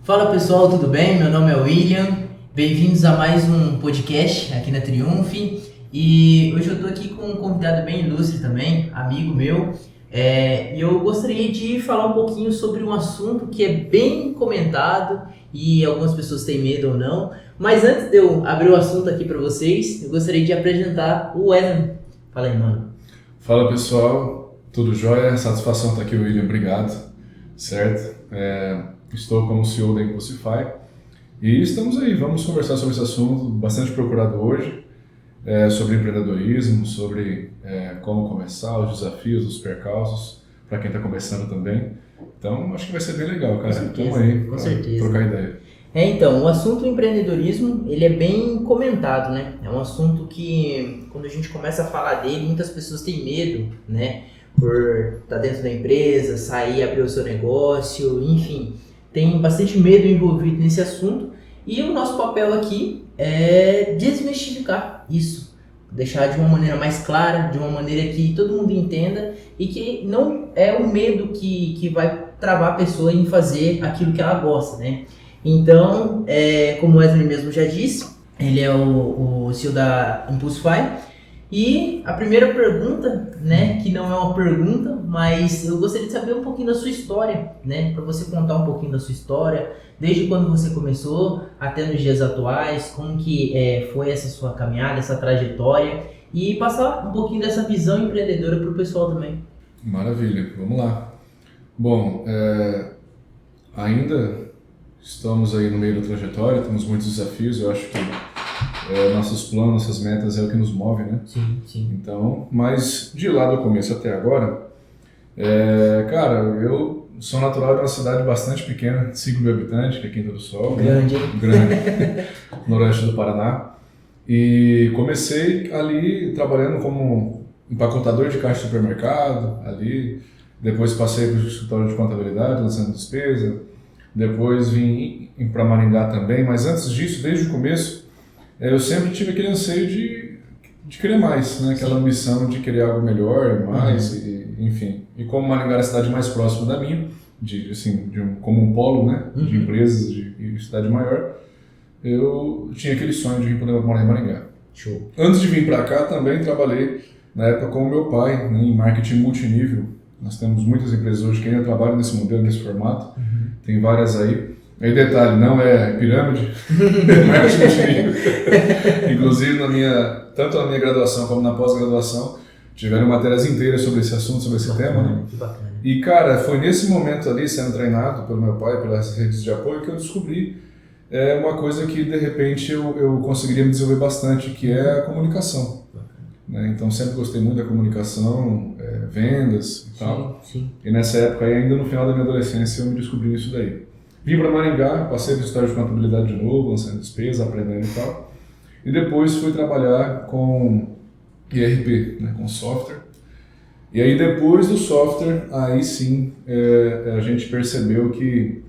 Fala pessoal, tudo bem? Meu nome é William, bem-vindos a mais um podcast aqui na Triunf. E hoje eu estou aqui com um convidado bem ilustre também, amigo meu, e eu gostaria de falar um pouquinho sobre um assunto que é bem comentado e algumas pessoas têm medo ou não, mas antes de eu abrir o assunto aqui para vocês, eu gostaria de apresentar o Wesley. Fala aí, mano. Fala pessoal, tudo jóia? Satisfação estar aqui, William, obrigado, certo? Estou como CEO da Impulsify e estamos aí, vamos conversar sobre esse assunto, bastante procurado hoje, sobre empreendedorismo, sobre como começar, os desafios, os percalços, para quem está começando também. Então, acho que vai ser bem legal, cara. Estamos aí para trocar ideia. Então, o assunto empreendedorismo, ele é bem comentado, né? É um assunto que, quando a gente começa a falar dele, muitas pessoas têm medo, né? Por estar dentro da empresa, sair, abrir o seu negócio, enfim. Tem bastante medo envolvido nesse assunto. E o nosso papel aqui é desmistificar isso. Deixar de uma maneira mais clara, de uma maneira que todo mundo entenda e que não é o medo que vai travar a pessoa em fazer aquilo que ela gosta, né? Então, como o Wesley mesmo já disse, ele é o CEO da Impulsify. E a primeira pergunta, né, que não é uma pergunta, mas eu gostaria de saber um pouquinho da sua história, né, para você contar um pouquinho da sua história, desde quando você começou até nos dias atuais, como que foi essa sua caminhada, essa trajetória, e passar um pouquinho dessa visão empreendedora para o pessoal também. Maravilha, vamos lá. Bom, ainda estamos aí no meio da trajetória, temos muitos desafios, eu acho que nossos planos, nossas metas é o que nos move, né? Sim, sim. Então, mas de lá do começo até agora, cara, eu sou natural de uma cidade bastante pequena, 5 mil habitantes, que é Quinta do Sol. Grande, né? Grande, noroeste do Paraná. E comecei ali trabalhando como empacotador de caixa de supermercado, ali. Depois passei para o escritório de contabilidade, lançando despesa. Depois vim para Maringá também, mas antes disso, desde o começo, eu sempre tive aquele anseio de querer mais, né? Aquela ambição de querer algo melhor, mais, enfim. E como Maringá era a cidade mais próxima da minha, como um polo, né? De empresas e cidade maior, eu tinha aquele sonho de vir poder morar em Maringá. Show. Antes de vir para cá, também trabalhei na época com o meu pai, né, em marketing multinível. Nós temos muitas empresas hoje que ainda trabalham nesse modelo, nesse formato. Tem várias aí. Aí detalhe, não é pirâmide, marketing multinível. Inclusive, tanto na minha graduação como na pós-graduação, tiveram matérias inteiras sobre esse assunto, sobre esse tema. Né? Que bacana. E, cara, foi nesse momento ali, sendo treinado pelo meu pai, pelas redes de apoio, que eu descobri uma coisa que, de repente, eu conseguiria me desenvolver bastante, que é a comunicação. Né? Então, sempre gostei muito da comunicação, vendas e tal. Sim. E nessa época, ainda no final da minha adolescência, eu me descobri isso daí. Vim para Maringá, passei no escritório de contabilidade de novo, lançando despesa, aprendendo e tal. E depois fui trabalhar com ERP, né, com software. E aí depois do software, aí sim, a gente percebeu que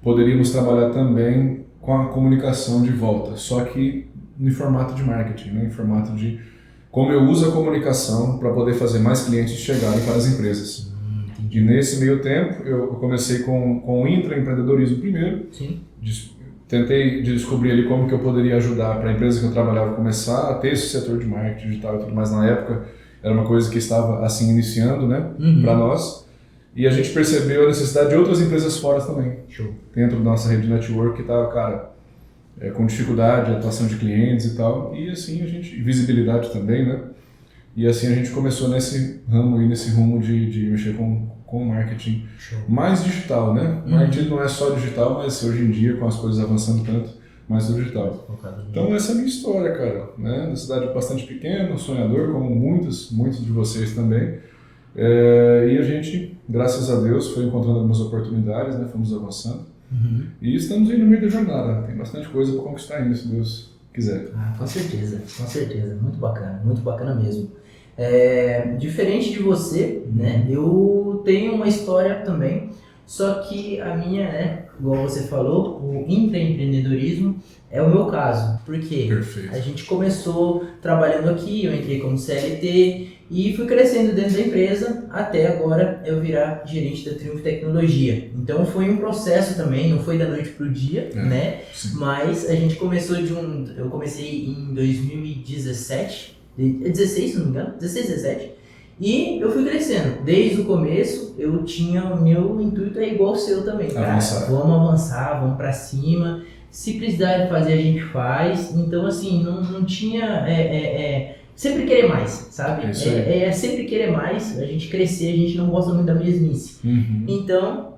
poderíamos trabalhar também com a comunicação de volta, só que em formato de marketing, né, em formato de como eu uso a comunicação para poder fazer mais clientes chegarem para as empresas. E nesse meio tempo, eu comecei com o intraempreendedorismo primeiro. Sim. Tentei descobrir ali como que eu poderia ajudar para a empresa que eu trabalhava começar a ter esse setor de marketing digital e tudo mais. Na época, era uma coisa que estava assim iniciando, né, para nós. E a gente percebeu a necessidade de outras empresas fora também. Show. Dentro da nossa rede de network que estava, cara, com dificuldade, atuação de clientes e tal. E assim, visibilidade também, né? E assim a gente começou nesse ramo e nesse rumo de mexer com marketing. Show. Mais digital, né? Marketing não é só digital, mas hoje em dia, com as coisas avançando tanto, mais digital. Então essa é a minha história, cara. Né? Uma cidade bastante pequena, sonhador, como muitos de vocês também. E a gente, graças a Deus, foi encontrando algumas oportunidades, né? Fomos avançando. E estamos aí no meio da jornada. Tem bastante coisa para conquistar ainda, se Deus quiser. Com certeza. Muito bacana mesmo. Diferente de você, né, eu tenho uma história também, só que a minha, né, igual você falou, o intraempreendedorismo é o meu caso. Por quê? Perfeito. A gente começou trabalhando aqui, eu entrei como CLT e fui crescendo dentro da empresa até agora eu virar gerente da Triunfo Tecnologia. Então foi um processo também, não foi da noite pro dia, né? Sim. Mas a gente começou eu comecei em 2017, 16 se não me engano, 16, 17. E eu fui crescendo. Desde o começo, eu tinha o meu intuito é igual ao seu também, cara. Avançar. Vamos avançar, vamos pra cima. Se precisar fazer, a gente faz. Então, assim, não tinha... sempre querer mais, sabe? Isso aí. É sempre querer mais. A gente crescer, a gente não gosta muito da mesmice. Uhum. Então,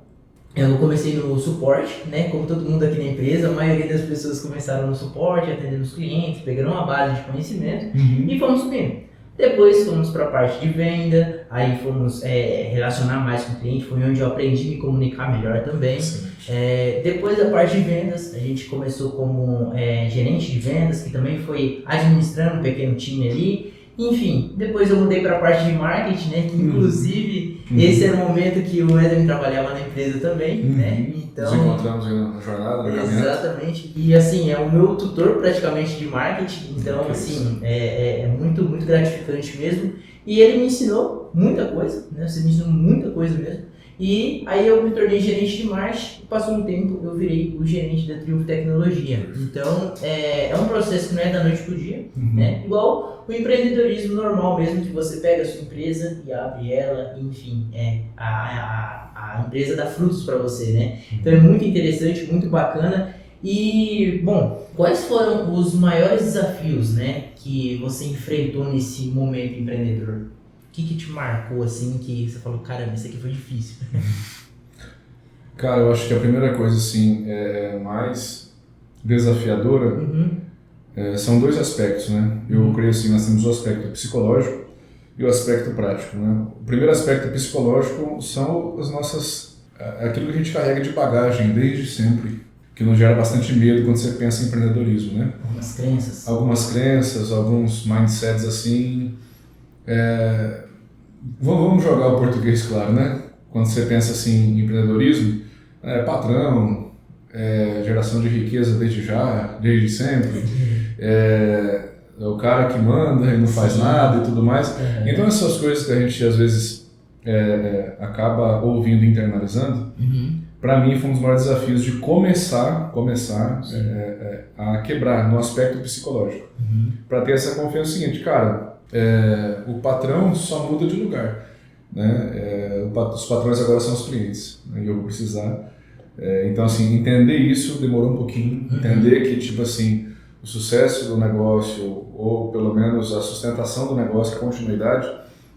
eu comecei no suporte, né? Como todo mundo aqui na empresa, a maioria das pessoas começaram no suporte, atendendo os clientes, pegando uma base de conhecimento e fomos subindo. Depois fomos para a parte de venda, aí fomos relacionar mais com o cliente, foi onde eu aprendi a me comunicar melhor também. Depois da parte de vendas, a gente começou como gerente de vendas, que também foi administrando um pequeno time ali. Enfim, depois eu mudei para a parte de marketing, né? Que inclusive esse era o momento que o Edwin trabalhava na empresa também, né? Então, nos encontramos na jornada, na caminhada. Exatamente. E assim, é o meu tutor praticamente de marketing, então assim, é muito, muito gratificante mesmo. E ele me ensinou muita coisa, né? Você me ensinou muita coisa mesmo. E aí eu me tornei gerente de marketing, passou um tempo eu virei o gerente da Triunfo Tecnologia. Então é um processo que não é da noite pro dia, né? Igual o empreendedorismo normal mesmo, que você pega a sua empresa e abre ela, enfim, a empresa dá frutos para você, né? Então é muito interessante, muito bacana. E, bom, quais foram os maiores desafios, né, que você enfrentou nesse momento empreendedor? O que te marcou, assim, que você falou, caramba, isso aqui foi difícil? Cara, eu acho que a primeira coisa, assim, mais desafiadora são dois aspectos, né? Eu creio assim, nós temos o aspecto psicológico e o aspecto prático, né? O primeiro aspecto psicológico são aquilo que a gente carrega de bagagem desde sempre, que nos gera bastante medo quando você pensa em empreendedorismo, né? Algumas crenças, alguns mindsets assim. Vamos jogar o português, claro, né? Quando você pensa assim em empreendedorismo, patrão, geração de riqueza desde sempre, é o cara que manda e não faz nada e tudo mais. Então essas coisas que a gente às vezes acaba ouvindo e internalizando, para mim foi um dos maiores desafios de começar a quebrar no aspecto psicológico. Para ter essa confiança seguinte, cara, o patrão só muda de lugar, né? Os patrões agora são os clientes, né? E eu vou precisar. Então, assim, entender isso demorou um pouquinho. Entender que, tipo assim, o sucesso do negócio, ou pelo menos a sustentação do negócio, a continuidade,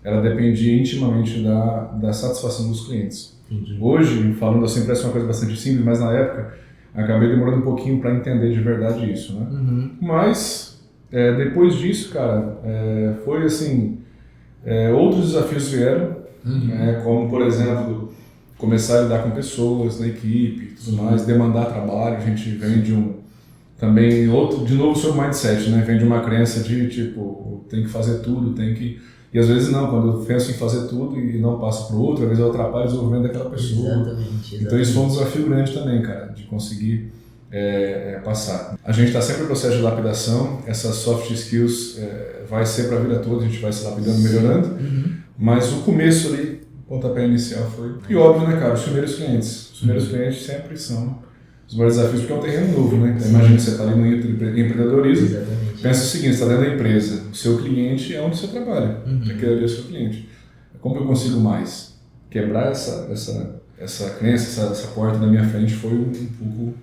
ela dependia intimamente da satisfação dos clientes. Entendi. Hoje, falando assim, parece uma coisa bastante simples, mas na época acabei demorando um pouquinho para entender de verdade isso, né? Mas depois disso, cara, foi assim, outros desafios vieram, como por exemplo começar a lidar com pessoas na equipe e tudo mais, demandar trabalho. A gente vem de também outro, de novo, sobre o mindset, né? Vem de uma crença de tipo, tem que fazer tudo, e às vezes não, quando eu penso em fazer tudo e não passo para o outro, às vezes eu atrapalho o desenvolvimento daquela pessoa. Exatamente. Então isso foi um desafio grande também, cara, de conseguir passar. A gente está sempre no processo de lapidação, essas soft skills vai ser para a vida toda, a gente vai se lapidando, melhorando, mas o começo ali, o pontapé inicial foi... E óbvio, né, cara, os primeiros clientes sempre são os maiores desafios, porque é um terreno novo, né? Então, imagina que você está ali no empreendedorismo. Exatamente. Pensa o seguinte, você está dentro da empresa, o seu cliente é onde você trabalha, aquele ali é o seu cliente. Como eu consigo mais? Quebrar essa crença, essa porta na minha frente foi um pouco,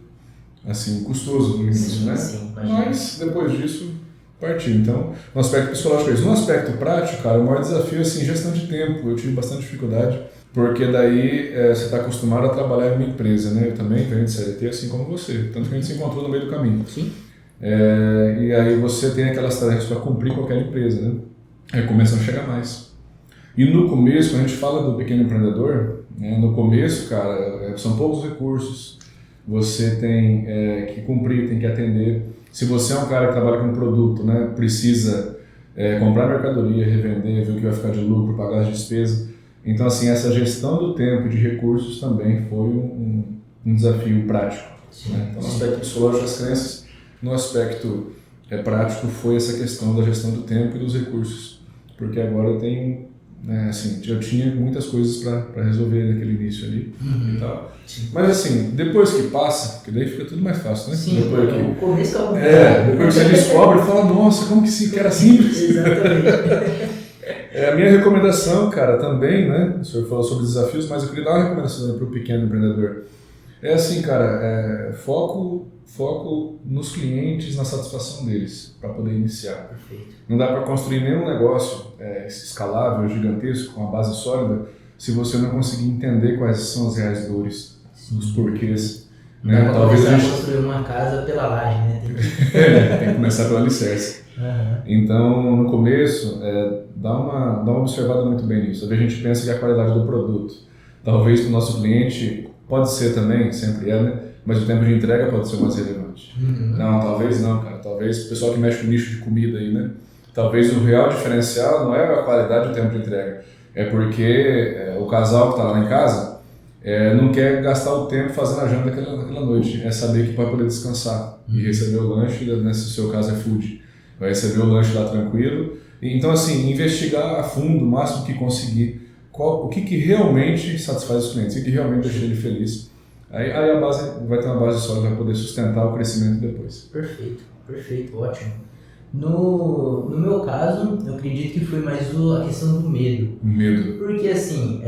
assim, custoso no início, né? Sim, mas depois disso, partiu. Então, no aspecto psicológico é isso. No aspecto prático, cara, o maior desafio é assim, gestão de tempo. Eu tive bastante dificuldade, porque daí você está acostumado a trabalhar em uma empresa, né? Eu também venho de CLT, assim como você. Tanto que a gente se encontrou no meio do caminho. Sim. E aí você tem aquelas tarefas para cumprir qualquer empresa, né? Aí começam a chegar mais. E no começo, quando a gente fala do pequeno empreendedor, né, no começo, cara, são poucos recursos. Você tem que cumprir, tem que atender. Se você é um cara que trabalha com produto, né, precisa comprar mercadoria, revender, ver o que vai ficar de lucro, pagar as despesas. Então, assim, essa gestão do tempo e de recursos também foi um desafio prático. Sim. Né? Então, no aspecto psicológico das crenças, no aspecto prático foi essa questão da gestão do tempo e dos recursos, porque agora eu tenho, né, assim, eu tinha muitas coisas para resolver naquele início ali e tal. Sim. Mas assim, depois que passa, que daí fica tudo mais fácil, né? Sim, depois que, o começo depois que você descobre, fala, nossa, como que era simples. Exatamente. A minha recomendação, cara, também, né? O senhor falou sobre desafios, mas eu queria dar uma recomendação para o pequeno empreendedor. É assim, cara, foco nos clientes, na satisfação deles, para poder iniciar. Perfeito. Não dá para construir nenhum negócio escalável, gigantesco, com uma base sólida, se você não conseguir entender quais são as reais dores, os porquês. Né? Talvez a gente construir uma casa pela laje, né? Tem que começar pelo alicerce. Uhum. Então, no começo, dá uma observada muito bem nisso. Às vezes a gente pensa que é a qualidade do produto. Talvez para o nosso cliente, pode ser também, sempre né? Mas o tempo de entrega pode ser mais relevante. Uhum. Não, talvez não, cara. Talvez o pessoal que mexe com nicho de comida aí, né? Talvez o real diferencial não é a qualidade do tempo de entrega. É porque o casal que está lá em casa não quer gastar o tempo fazendo a janta naquela noite. É saber que vai poder descansar e receber o lanche, né, se o seu caso é food. Vai receber o lanche lá tranquilo. Então, assim, investigar a fundo, o máximo que conseguir, o que realmente satisfaz os clientes, o que realmente deixa ele feliz. Aí a base vai ter uma base sólida para poder sustentar o crescimento depois. Perfeito, ótimo. No meu caso, eu acredito que foi mais a questão do medo. Medo. Porque assim,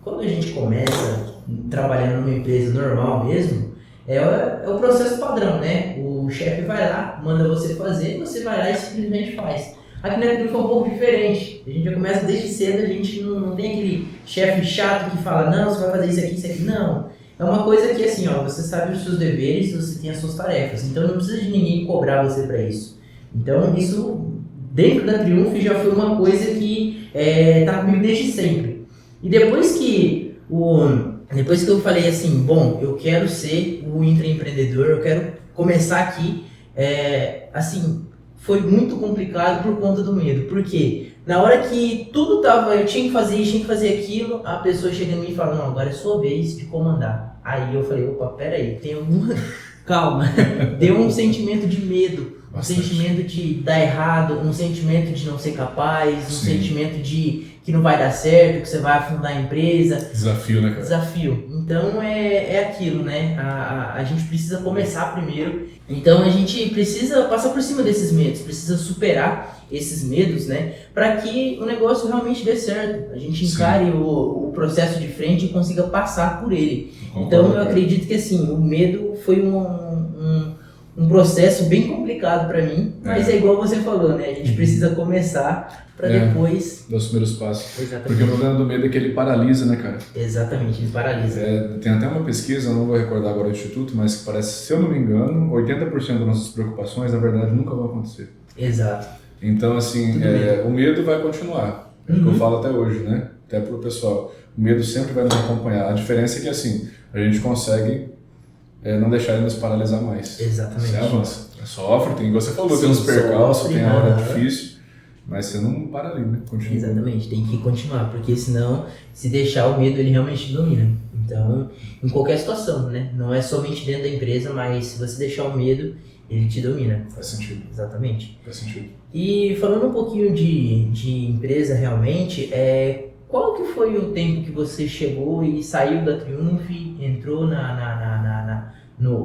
quando a gente começa trabalhando numa empresa normal mesmo, é o processo padrão, né? O chefe vai lá, manda você fazer, você vai lá e simplesmente faz. Aqui na Trio foi um pouco diferente. A gente já começa desde cedo, a gente não tem aquele chefe chato que fala, não, você vai fazer isso aqui, não. É uma coisa que assim, ó, você sabe os seus deveres, você tem as suas tarefas, então não precisa de ninguém cobrar você para isso. Então isso, dentro da Triunf, já foi uma coisa que tá comigo desde sempre. E depois que eu falei assim, bom, eu quero ser o intraempreendedor, eu quero começar aqui, assim, foi muito complicado por conta do medo. Por quê? Na hora que tudo tava, eu tinha que fazer isso, tinha que fazer aquilo, a pessoa chega em mim e fala, não, agora é sua vez de comandar. Aí eu falei, opa, peraí, tem alguma... Calma, deu um sentimento de medo, um sentimento de dar errado, um sentimento de não ser capaz, um sentimento de que não vai dar certo, que você vai afundar a empresa. Desafio, né, cara? Desafio. Então é aquilo, né? A gente precisa começar primeiro. Então a gente precisa passar por cima desses medos, precisa superar esses medos, né? Para que o negócio realmente dê certo. A gente encare o processo de frente e consiga passar por ele. Então eu acredito que assim, o medo foi um processo bem complicado para mim, mas é igual você falou, né? A gente precisa começar para depois... Dar os primeiros passos. Exatamente. Porque o problema do medo é que ele paralisa, né, cara? Exatamente, ele paralisa. Tem até uma pesquisa, eu não vou recordar agora o instituto, mas que parece, se eu não me engano, 80% das nossas preocupações, na verdade, nunca vão acontecer. Exato. Então, assim, o medo vai continuar. É o que eu falo até hoje, né? Até pro pessoal. O medo sempre vai nos acompanhar. A diferença é que, assim, a gente consegue não deixar ele nos paralisar mais. Exatamente. Você avança. Sofre, tem, igual você falou, tem uns percalços, tem a hora difícil, mas você não para ali, né? Continua. Exatamente, tem que continuar, porque senão, se deixar o medo, ele realmente domina. Então, em qualquer situação, né? Não é somente dentro da empresa, mas se você deixar o medo, ele te domina. Faz sentido. Exatamente. Faz sentido. E falando um pouquinho de empresa realmente, qual que foi o tempo que você chegou e saiu da Triunf, entrou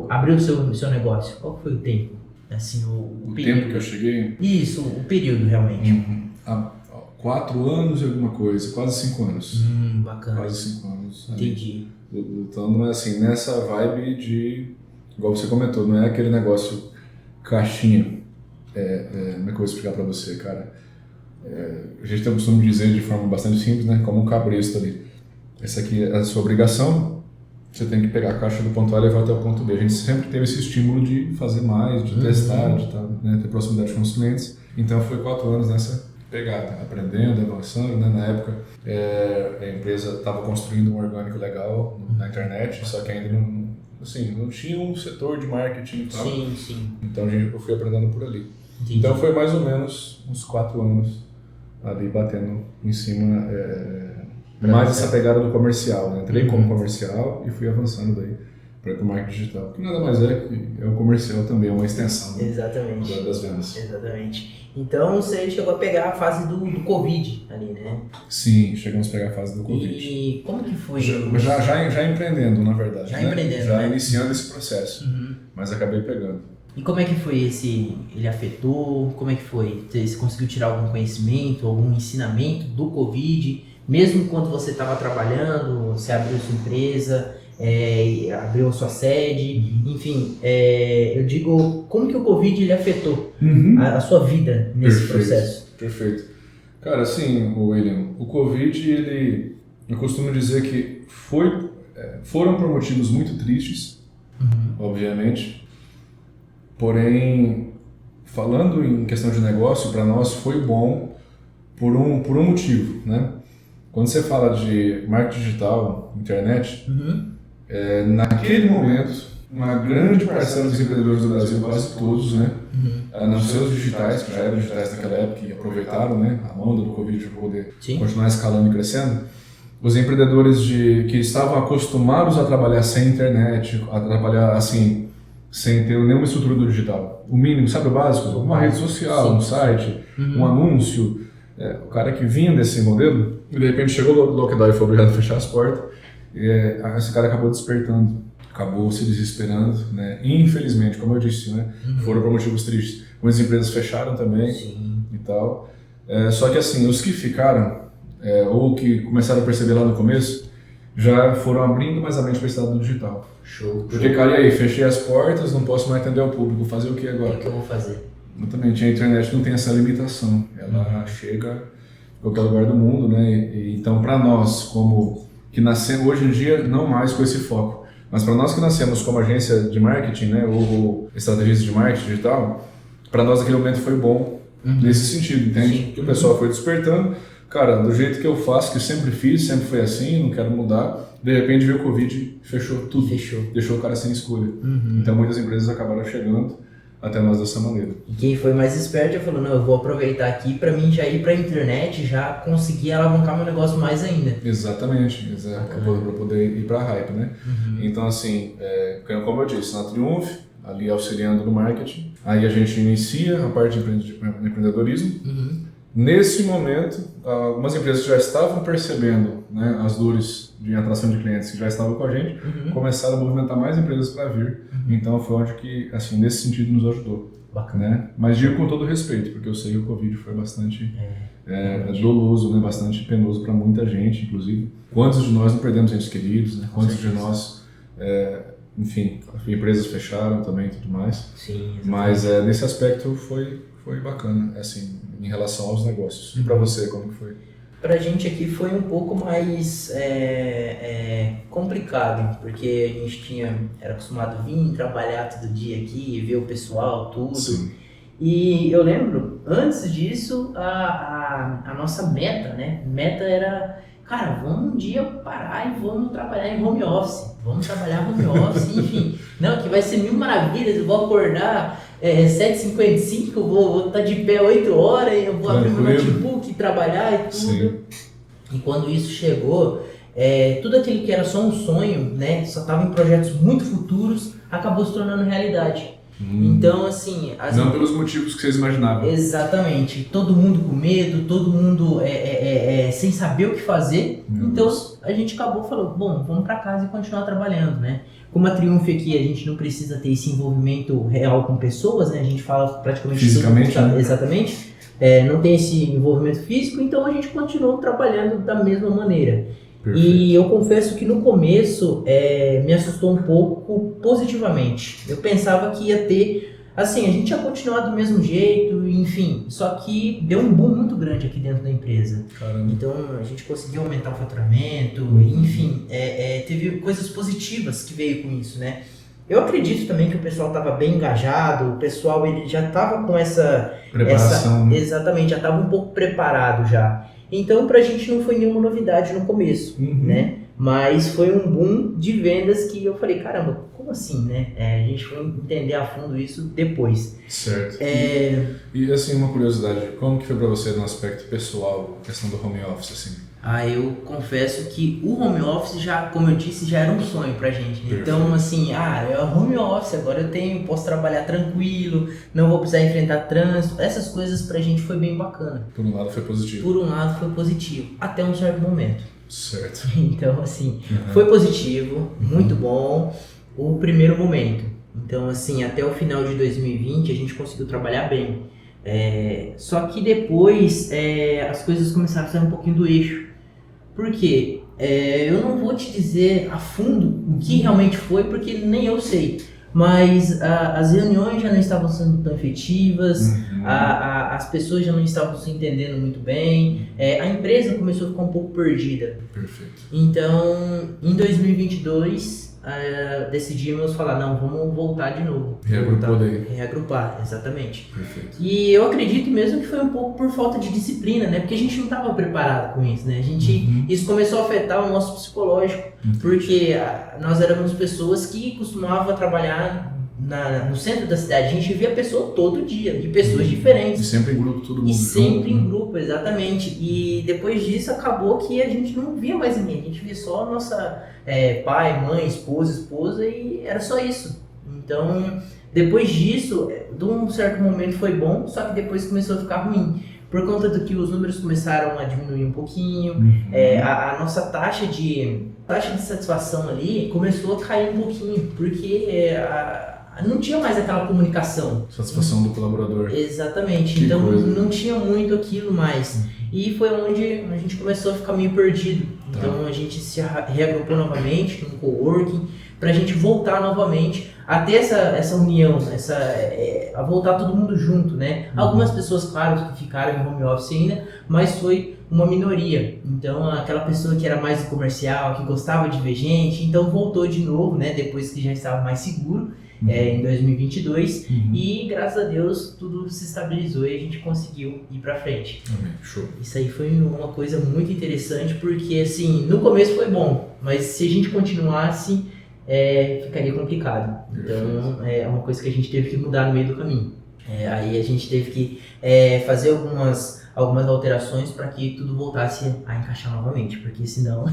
abriu o seu negócio? Qual que foi o tempo? Assim, o tempo que eu cheguei? Isso, o período realmente. Há 4 anos e alguma coisa, quase 5 anos. Bacana. Quase 5 anos. Entendi. Então não é assim, nessa vibe de, igual você comentou, não é aquele negócio caixinha. Como é que eu vou explicar pra você, cara? A gente tem o costume de dizer de forma bastante simples, né? Como um cabresto ali. Essa aqui é a sua obrigação, você tem que pegar a caixa do ponto A e levar até o ponto B. A gente sempre teve esse estímulo de fazer mais, de testar, de ter proximidade com os clientes. Então foi 4 anos nessa pegada, aprendendo, avançando, né? Na época a empresa estava construindo um orgânico legal na internet, só que ainda não tinha um setor de marketing e tal. Sim. Então eu fui aprendendo por ali. Entendi. Então foi mais ou menos uns 4 anos ali batendo em cima mais essa pegada do comercial, né? Entrei como comercial e fui avançando daí para o marketing digital, que nada mais é que é o comercial também, é uma extensão, né? Exatamente. Das vendas. Exatamente. Então você chegou a pegar a fase do Covid ali, né? Sim, chegamos a pegar a fase do Covid. E como que foi? Já empreendendo, na verdade. Já né? empreendendo, já né? iniciando esse processo, mas acabei pegando. E como é que foi ele afetou? Como é que foi? Você conseguiu tirar algum conhecimento, algum ensinamento do Covid? Mesmo quando você estava trabalhando, você abriu sua empresa, abriu a sua sede, enfim, eu digo, como que o Covid ele afetou a sua vida nesse processo? Perfeito. Cara, assim, William, o Covid, eu costumo dizer que foram por motivos muito tristes, obviamente, porém, falando em questão de negócio, para nós foi bom por um motivo, né? Quando você fala de marketing digital, internet, naquele momento, uma grande parcela dos empreendedores do Brasil, quase todos, né, nasceu os digitais, que já eram digitais naquela época e aproveitaram, né, a onda do Covid para poder continuar escalando e crescendo. Os empreendedores que estavam acostumados a trabalhar sem internet, a trabalhar assim, sem ter nenhuma estrutura do digital. O mínimo, sabe o básico? Uma rede social, um site, um anúncio. O cara que vinha desse modelo, e de repente chegou o lockdown e foi obrigado a fechar as portas, esse cara acabou despertando, acabou se desesperando, né? Infelizmente, como eu disse, né? Foram por motivos tristes. Muitas empresas fecharam também e tal. Só que assim, os que ficaram, ou que começaram a perceber lá no começo, já foram abrindo mais a mente para esse lado do digital. Show. Porque, cara, e aí, fechei as portas, não posso mais atender ao público, fazer o que agora? O que eu vou fazer? Exatamente, a internet não tem essa limitação, ela chega em qualquer lugar do mundo, né? Então, para nós, como que nascemos hoje em dia, não mais com esse foco, mas para nós que nascemos como agência de marketing, né, ou estrategista de marketing digital, para nós aquele momento foi bom nesse sentido, entende? Que o pessoal foi despertando, cara, do jeito que eu faço, que eu sempre fiz, sempre foi assim, não quero mudar. De repente veio o Covid, fechou tudo, deixou o cara sem escolha. Então muitas empresas acabaram chegando até nós dessa maneira. E quem foi mais esperto já falou, não, eu vou aproveitar aqui para mim já ir para a internet, já conseguir alavancar meu negócio mais ainda. Exatamente, para poder ir para a Hype, né? Então assim, como eu disse, na Triumph, ali auxiliando no marketing, aí a gente inicia a parte de empreendedorismo. Nesse momento, algumas empresas que já estavam percebendo, né, as dores de atração de clientes que já estavam com a gente, começaram a movimentar mais empresas para vir. Então foi onde que, assim, nesse sentido nos ajudou. Bacana. Né? Mas digo com todo respeito, porque eu sei que o Covid foi bastante doloso, né, bastante penoso para muita gente, inclusive. Quantos de nós não perdemos entes queridos, né? Quantos de nós, enfim, empresas fecharam também e tudo mais. Sim, mas nesse aspecto foi bacana, assim, em relação aos negócios. E para você, como que foi? Pra gente aqui foi um pouco mais complicado, porque a gente era acostumado a vir trabalhar todo dia aqui, ver o pessoal, tudo. Sim. E eu lembro, antes disso, a nossa meta, né? Meta era, cara, vamos um dia parar e vamos trabalhar em home office. Vamos trabalhar home office, enfim. Não, que vai ser mil maravilhas, eu vou acordar 7h55, eu vou estar de pé 8 horas, eu vou abrir meu notebook, trabalhar e tudo. Sim. E quando isso chegou, tudo aquilo que era só um sonho, né? Só estava em projetos muito futuros, acabou se tornando realidade. Então, assim... Não pelos motivos que vocês imaginavam. Exatamente. Todo mundo com medo, todo mundo sem saber o que fazer. Então, a gente acabou falando, bom, vamos para casa e continuar trabalhando, né? Como a Triumph aqui, a gente não precisa ter esse envolvimento real com pessoas, né? A gente fala praticamente... Fisicamente, tudo, né? Exatamente. Não tem esse envolvimento físico, então a gente continuou trabalhando da mesma maneira. Perfeito. E eu confesso que no começo me assustou um pouco positivamente. Eu pensava que ia ter, assim, a gente ia continuar do mesmo jeito, enfim, só que deu um boom muito grande aqui dentro da empresa. Caramba. Então a gente conseguiu aumentar o faturamento, enfim, teve coisas positivas que veio com isso, né? Eu acredito também que o pessoal estava bem engajado, o pessoal ele já estava com essa preparação. Exatamente, já estava um pouco preparado já. Então pra gente não foi nenhuma novidade no começo, né? Mas foi um boom de vendas que eu falei, caramba, como assim, né? A gente foi entender a fundo isso depois. Certo. E assim, uma curiosidade, como que foi para você no aspecto pessoal, a questão do home office, assim? Eu confesso que o home office já, como eu disse, já era um sonho pra gente. Né? Então, assim, é home office, agora posso trabalhar tranquilo, não vou precisar enfrentar trânsito. Essas coisas pra gente foi bem bacana. Por um lado foi positivo. Por um lado foi positivo, até um certo momento. Certo. Então, assim, foi positivo, muito bom o primeiro momento. Então, assim, até o final de 2020 a gente conseguiu trabalhar bem. Só que depois as coisas começaram a sair um pouquinho do eixo. Por quê? Eu não vou te dizer a fundo o que realmente foi, porque nem eu sei. Mas as reuniões já não estavam sendo tão efetivas, as pessoas já não estavam se entendendo muito bem, a empresa começou a ficar um pouco perdida. Perfeito. Então, em 2022... decidimos falar, não, vamos voltar de novo. Reagrupar, exatamente. Perfeito. E eu acredito mesmo que foi um pouco por falta de disciplina, né? Porque a gente não estava preparado com isso, né? Isso começou a afetar o nosso psicológico, porque nós éramos pessoas que costumavam trabalhar no centro da cidade. A gente via a pessoa todo dia, de pessoas diferentes. E sempre em grupo, todo mundo junto. Sempre em grupo, exatamente. E depois disso acabou que a gente não via mais ninguém. A gente via só a nossa pai, mãe, esposa e era só isso. Então, depois disso, de um certo momento foi bom, só que depois começou a ficar ruim. Por conta do que os números começaram a diminuir um pouquinho, a nossa taxa de satisfação ali começou a cair um pouquinho, porque não tinha mais aquela comunicação. Satisfação do colaborador. Exatamente, então não tinha muito aquilo mais. E foi onde a gente começou a ficar meio perdido. Então a gente se reagrupou novamente num coworking para a gente voltar novamente a ter essa união, a voltar todo mundo junto, né? Algumas pessoas, claro, que ficaram em home office ainda, mas foi uma minoria. Então aquela pessoa que era mais comercial, que gostava de ver gente, então voltou de novo, né? Depois que já estava mais seguro. Em 2022 e graças a Deus tudo se estabilizou e a gente conseguiu ir pra frente. Show. Isso aí foi uma coisa muito interessante porque assim, no começo foi bom, mas se a gente continuasse ficaria complicado. Então é uma coisa que a gente teve que mudar no meio do caminho. Aí a gente teve que fazer algumas alterações para que tudo voltasse a encaixar novamente, porque senão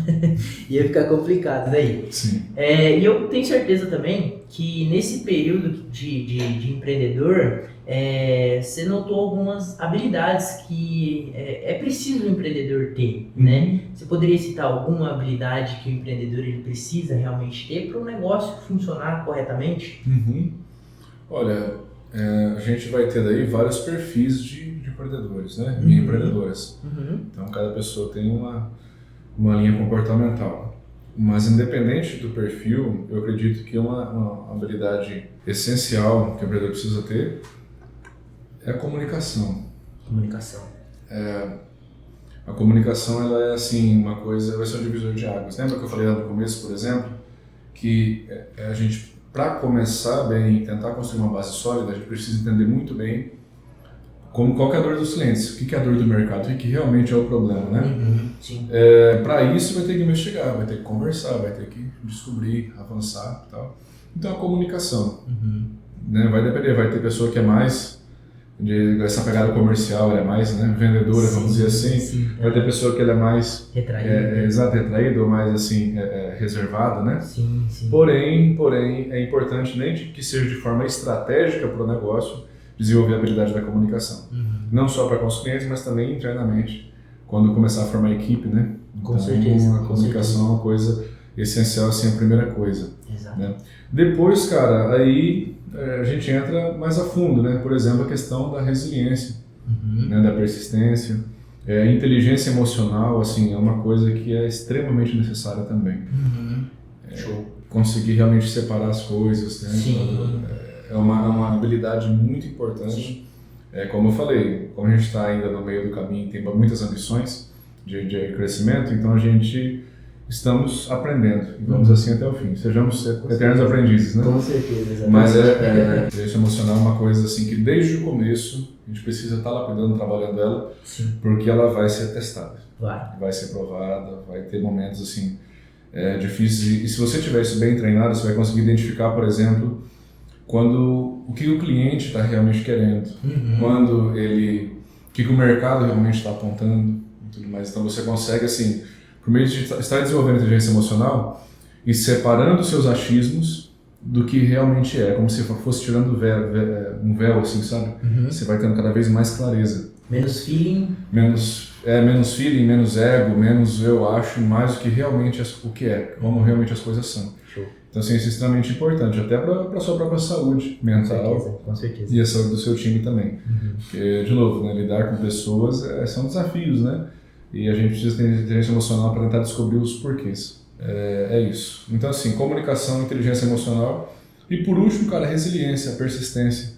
ia ficar complicado daí. Sim. E eu tenho certeza também que nesse período de empreendedor, você notou algumas habilidades que é preciso o empreendedor ter, né? Você poderia citar alguma habilidade que o empreendedor ele precisa realmente ter para o negócio funcionar corretamente? Olha, a gente vai ter daí vários perfis de empreendedores, né? E empreendedoras. Então, cada pessoa tem uma linha comportamental. Mas, independente do perfil, eu acredito que uma habilidade essencial que o empreendedor precisa ter é a comunicação. A comunicação, ela é assim, uma coisa, vai ser um divisor de águas. Lembra que eu falei lá no começo, por exemplo, que a gente, para começar bem e tentar construir uma base sólida, a gente precisa entender muito bem qual que é a dor dos clientes, o que é a dor do mercado, o que realmente é o problema, né? Para isso vai ter que investigar, vai ter que conversar, vai ter que descobrir, avançar e tal. Então a comunicação, né? Vai depender, vai ter pessoa que é mais essa pegada comercial, ela é mais, né, vendedora, vamos dizer assim. Vai ter pessoa que ela é mais retraída ou mais assim reservada, né? Porém é importante nem que seja de forma estratégica para o negócio desenvolver a habilidade da comunicação, não só para com os clientes, mas também internamente quando começar a formar equipe, né? Com certeza. A comunicação é uma coisa essencial, assim, a primeira coisa. Né? Depois, cara, aí a gente entra mais a fundo, né? Por exemplo, a questão da resiliência, né? Da persistência, inteligência emocional, assim, é uma coisa que é extremamente necessária também. Conseguir realmente separar as coisas, né? É uma habilidade muito importante. Como eu falei, como a gente está ainda no meio do caminho, tem muitas ambições de crescimento, então estamos aprendendo e vamos assim até o fim. Sejamos eternos aprendizes, né? Com certeza, exatamente. Mas inteligência emocional é uma coisa assim que desde o começo a gente precisa estar lapidando, trabalhando ela, porque ela vai ser testada, vai ser provada, vai ter momentos assim difíceis. E se você tiver isso bem treinado, você vai conseguir identificar, por exemplo, o que o cliente está realmente querendo, o que o mercado realmente está apontando. tudo mais. Então você consegue, assim, por meio de estar desenvolvendo inteligência emocional e separando os seus achismos do que realmente é, como se fosse tirando um véu, assim, sabe? Você vai tendo cada vez mais clareza. Menos feeling. Menos feeling, menos ego, menos eu acho, mais o que realmente o que é, como realmente as coisas são. Show. Então, assim, isso é extremamente importante, até para a sua própria saúde mental. Com certeza. E a saúde do seu time também. Porque, de novo, né, lidar com pessoas são desafios, né? E a gente precisa ter inteligência emocional para tentar descobrir os porquês. É isso. Então, assim, comunicação, inteligência emocional. E, por último, cara, resiliência, persistência.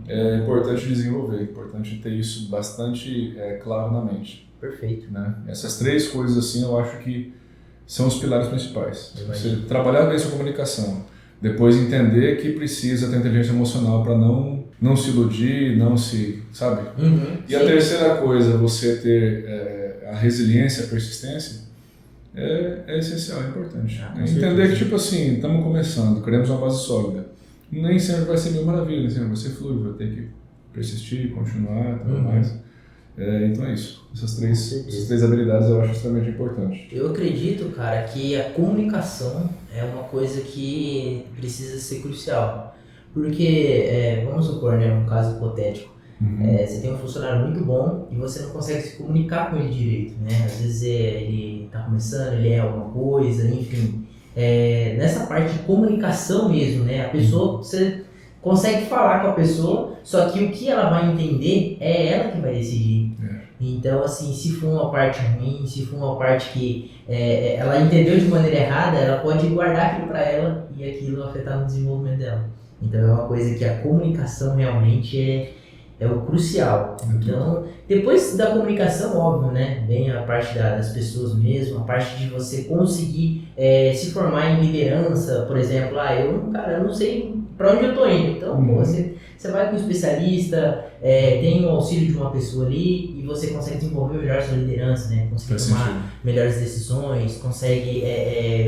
É importante desenvolver, é importante ter isso bastante claro na mente. Perfeito. Né? Essas 3 coisas, assim, eu acho que são os pilares principais. Você trabalhar bem sua comunicação, depois entender que precisa ter inteligência emocional para não se iludir, não se, sabe? E a terceira coisa, você ter a resiliência, a persistência, é essencial, é importante. Entender que, tipo assim, estamos começando, queremos uma base sólida. Nem sempre vai ser mil maravilhas, vai ser fluido, vai ter que persistir, continuar, tudo mais. Então é isso. Essas três habilidades eu acho extremamente importante. Eu acredito, cara, que a comunicação é uma coisa que precisa ser crucial. Porque, vamos supor, né, um caso hipotético. Você tem um funcionário muito bom e você não consegue se comunicar com ele direito, né? Às vezes ele está começando, ele é alguma coisa, enfim. Nessa parte de comunicação mesmo, né? A pessoa, você consegue falar com a pessoa, só que o que ela vai entender é ela que vai decidir. Então, assim, se for uma parte ruim, se for uma parte que ela entendeu de maneira errada, ela pode guardar aquilo para ela e aquilo afetar no desenvolvimento dela. Então, é uma coisa que a comunicação realmente é o crucial. Então, depois da comunicação, óbvio, né? Vem a parte das pessoas mesmo, a parte de você conseguir se formar em liderança, por exemplo. Eu não sei para onde eu tô indo. Então, você vai com um especialista, tem o auxílio de uma pessoa ali e você consegue desenvolver melhor sua liderança, né? Consegue tomar melhores decisões, consegue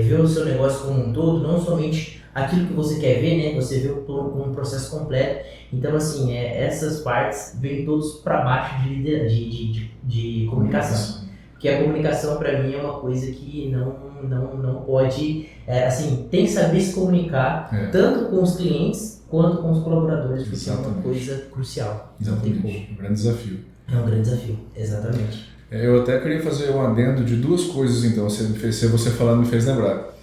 ver o seu negócio como um todo, não somente aquilo que você quer ver, né? Você vê como um processo completo. Então, assim, essas partes vêm todos para baixo de comunicação. Porque a comunicação, para mim, é uma coisa que não pode... assim, tem que saber se comunicar, tanto com os clientes quanto com os colaboradores, porque é uma coisa crucial. Exatamente. Um grande desafio. É um grande desafio, exatamente. Eu até queria fazer um adendo de 2 coisas, então, você falando me fez lembrar.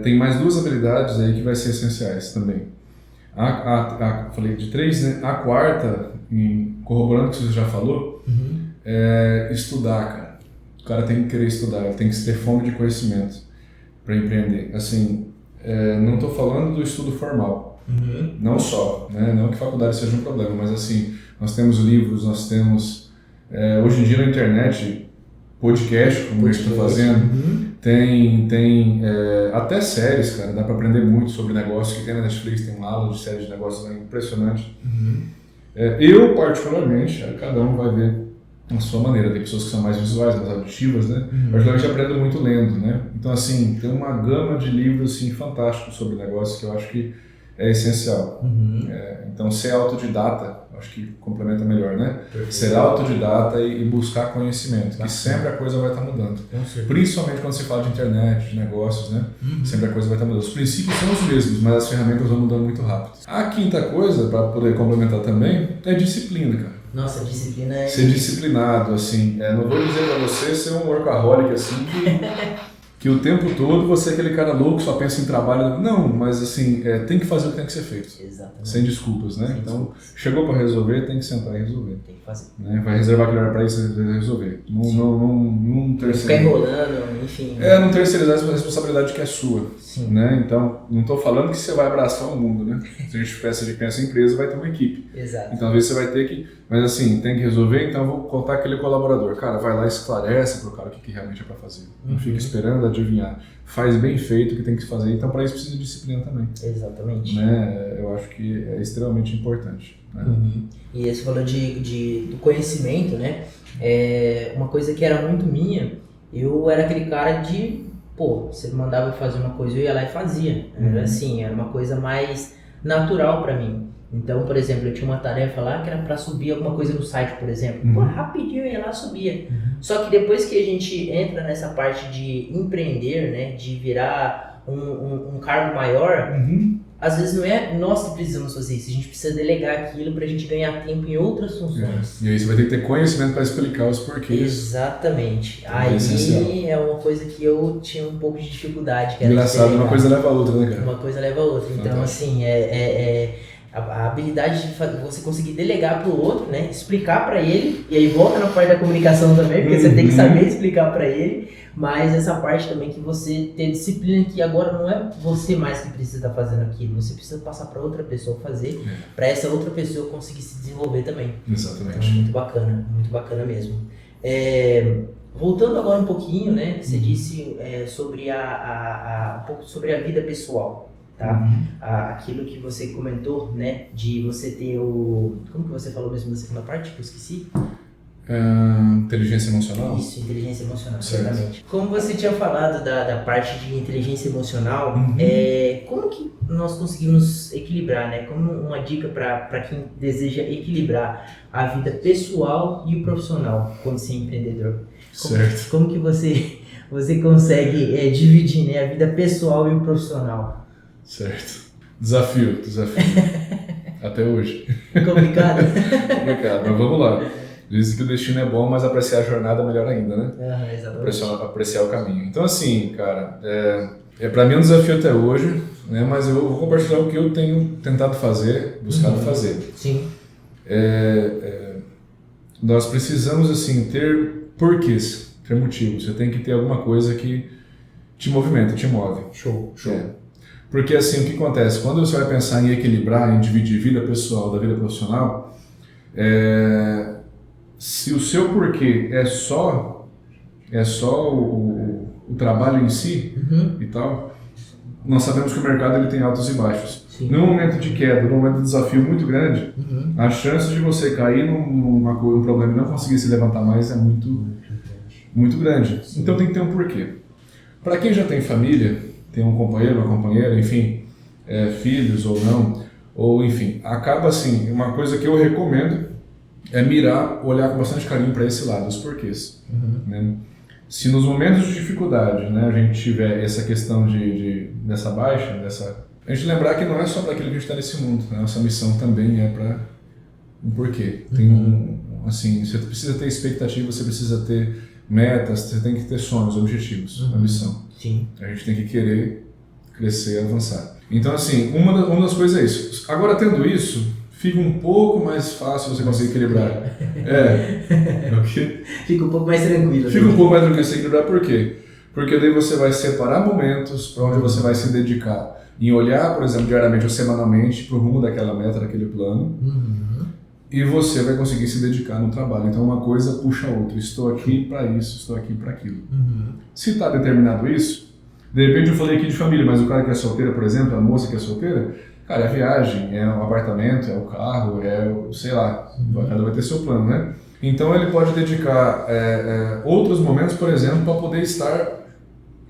Tem mais 2 habilidades aí que vai ser essenciais também. Falei de 3, né? A quarta, corroborando o que você já falou, é estudar, cara. O cara tem que querer estudar, ele tem que ter fome de conhecimento para empreender. Assim, não estou falando do estudo formal, não só, né? Não que faculdade seja um problema, mas assim, nós temos livros, nós temos, hoje em dia na internet, podcast, como a gente está fazendo, tem até séries, cara, dá para aprender muito sobre negócio, que tem na Netflix, tem uma aula de série de negócios impressionante. Eu, particularmente, cada um vai ver a sua maneira, tem pessoas que são mais visuais, mais auditivas, né? Particularmente aprendo muito lendo, né? Então, assim, tem uma gama de livros, assim, fantásticos sobre negócio que eu acho que é essencial. Então, ser autodidata, acho que complementa melhor, né? Perfeito. Ser autodidata e buscar conhecimento, que sempre a coisa vai estar mudando. Principalmente quando se fala de internet, de negócios, né? Sempre a coisa vai estar mudando. Os princípios são os mesmos, mas as ferramentas vão mudando muito rápido. A quinta coisa, para poder complementar também, é disciplina, cara. Nossa, disciplina é... Ser disciplinado, assim. Não vou dizer para você ser um workaholic, assim, que o tempo todo você é aquele cara louco, só pensa em trabalho. Não, mas assim, tem que fazer o que tem que ser feito. Exatamente. Sem desculpas, né? Então, chegou para resolver, tem que sentar e resolver. Tem que fazer. Né? Vai reservar aquele hora para isso e resolver. Não terceirizar. Ficar enrolando, enfim. Não terceirizar essa responsabilidade que é sua. Sim. Né? Então, não estou falando que você vai abraçar o mundo, né? Se a gente pensa em empresa, vai ter uma equipe. Exato. Então, às vezes você vai ter que... Mas assim, tem que resolver, então eu vou contar aquele colaborador. Cara, vai lá e esclarece para o cara o que realmente é para fazer. Não fica esperando adivinhar. Faz bem feito o que tem que fazer. Então, para isso precisa de disciplina também. Exatamente. Né? Eu acho que é extremamente importante. Né? E você falou do conhecimento, né? Uma coisa que era muito minha, eu era aquele cara você mandava eu fazer uma coisa, eu ia lá e fazia. Era assim, era uma coisa mais natural para mim. Então, por exemplo, eu tinha uma tarefa lá que era para subir alguma coisa no site, por exemplo. Pô, rapidinho eu ia lá, subia. Só que depois que a gente entra nessa parte de empreender, né, de virar um cargo maior, às vezes não é nós que precisamos fazer isso, a gente precisa delegar aquilo para a gente ganhar tempo em outras funções. E aí você vai ter que ter conhecimento para explicar os porquês. Exatamente. Aí é uma coisa que eu tinha um pouco de dificuldade. Que era engraçado, uma coisa leva a outra, né, cara? Uma coisa leva a outra. Então, assim, a habilidade de você conseguir delegar para o outro, né? Explicar para ele, e aí volta na parte da comunicação também, porque você tem que saber explicar para ele, mas essa parte também que você ter disciplina, que agora não é você mais que precisa estar fazendo aquilo, você precisa passar para outra pessoa fazer, para essa outra pessoa conseguir se desenvolver também. Exatamente. Então, muito bacana mesmo. Voltando agora um pouquinho, né? Você disse sobre um pouco sobre a vida pessoal. Tá? Aquilo que você comentou, né, de você ter como que você falou mesmo na segunda parte, que eu esqueci? Inteligência emocional? Isso, inteligência emocional, certo. Exatamente. Como você tinha falado da parte de inteligência emocional, como que nós conseguimos equilibrar, né? Como uma dica para quem deseja equilibrar a vida pessoal e o profissional quando você é empreendedor. Certo. Como que você consegue dividir, né, a vida pessoal e o profissional? Certo. Desafio. Até hoje. Complicado? Complicado, mas vamos lá. Dizem que o destino é bom, mas apreciar a jornada é melhor ainda, né? Exatamente. Apreciar o caminho. Então, assim, cara, pra mim é um desafio até hoje, né? Mas eu vou compartilhar o que eu tenho tentado fazer, buscado fazer. Sim. Nós precisamos, assim, ter porquês, ter motivos. Você tem que ter alguma coisa que te movimenta, te move. Show. Porque, assim, o que acontece? Quando você vai pensar em equilibrar, em dividir vida pessoal da vida profissional, se o seu porquê é só o trabalho em si e tal, nós sabemos que o mercado ele tem altos e baixos. Sim. Num momento de queda, num momento de desafio muito grande, a chance de você cair num problema e não conseguir se levantar mais é muito grande. Sim. Então tem que ter um porquê. Para quem já tem família, tem um companheiro, uma companheira, enfim, filhos ou não, ou enfim, acaba assim, uma coisa que eu recomendo é olhar com bastante carinho para esse lado, os porquês. Né? Se nos momentos de dificuldade, né, a gente tiver essa questão dessa baixa, a gente lembrar que não é só para aquilo que a gente está nesse mundo, né? Nossa missão também é para um porquê. Tem assim, você precisa ter expectativa, você precisa ter metas, você tem que ter sonhos, objetivos, a missão. Sim. A gente tem que querer crescer e avançar. Então, assim, uma das coisas é isso. Agora, tendo isso, fica um pouco mais fácil você conseguir equilibrar. Fica um pouco mais tranquilo. Fica um pouco mais tranquilo você equilibrar, por quê? Porque daí você vai separar momentos para onde você vai se dedicar em olhar, por exemplo, diariamente ou semanalmente para o rumo daquela meta, daquele plano. E você vai conseguir se dedicar no trabalho. Então uma coisa puxa a outra. Estou aqui para isso, estou aqui para aquilo. Se está determinado isso, de repente eu falei aqui de família, mas o cara que é solteiro, por exemplo, a moça que é solteira, cara, é a viagem, é o apartamento, é o carro, sei lá, cada vai ter seu plano, né? Então ele pode dedicar outros momentos, por exemplo, para poder estar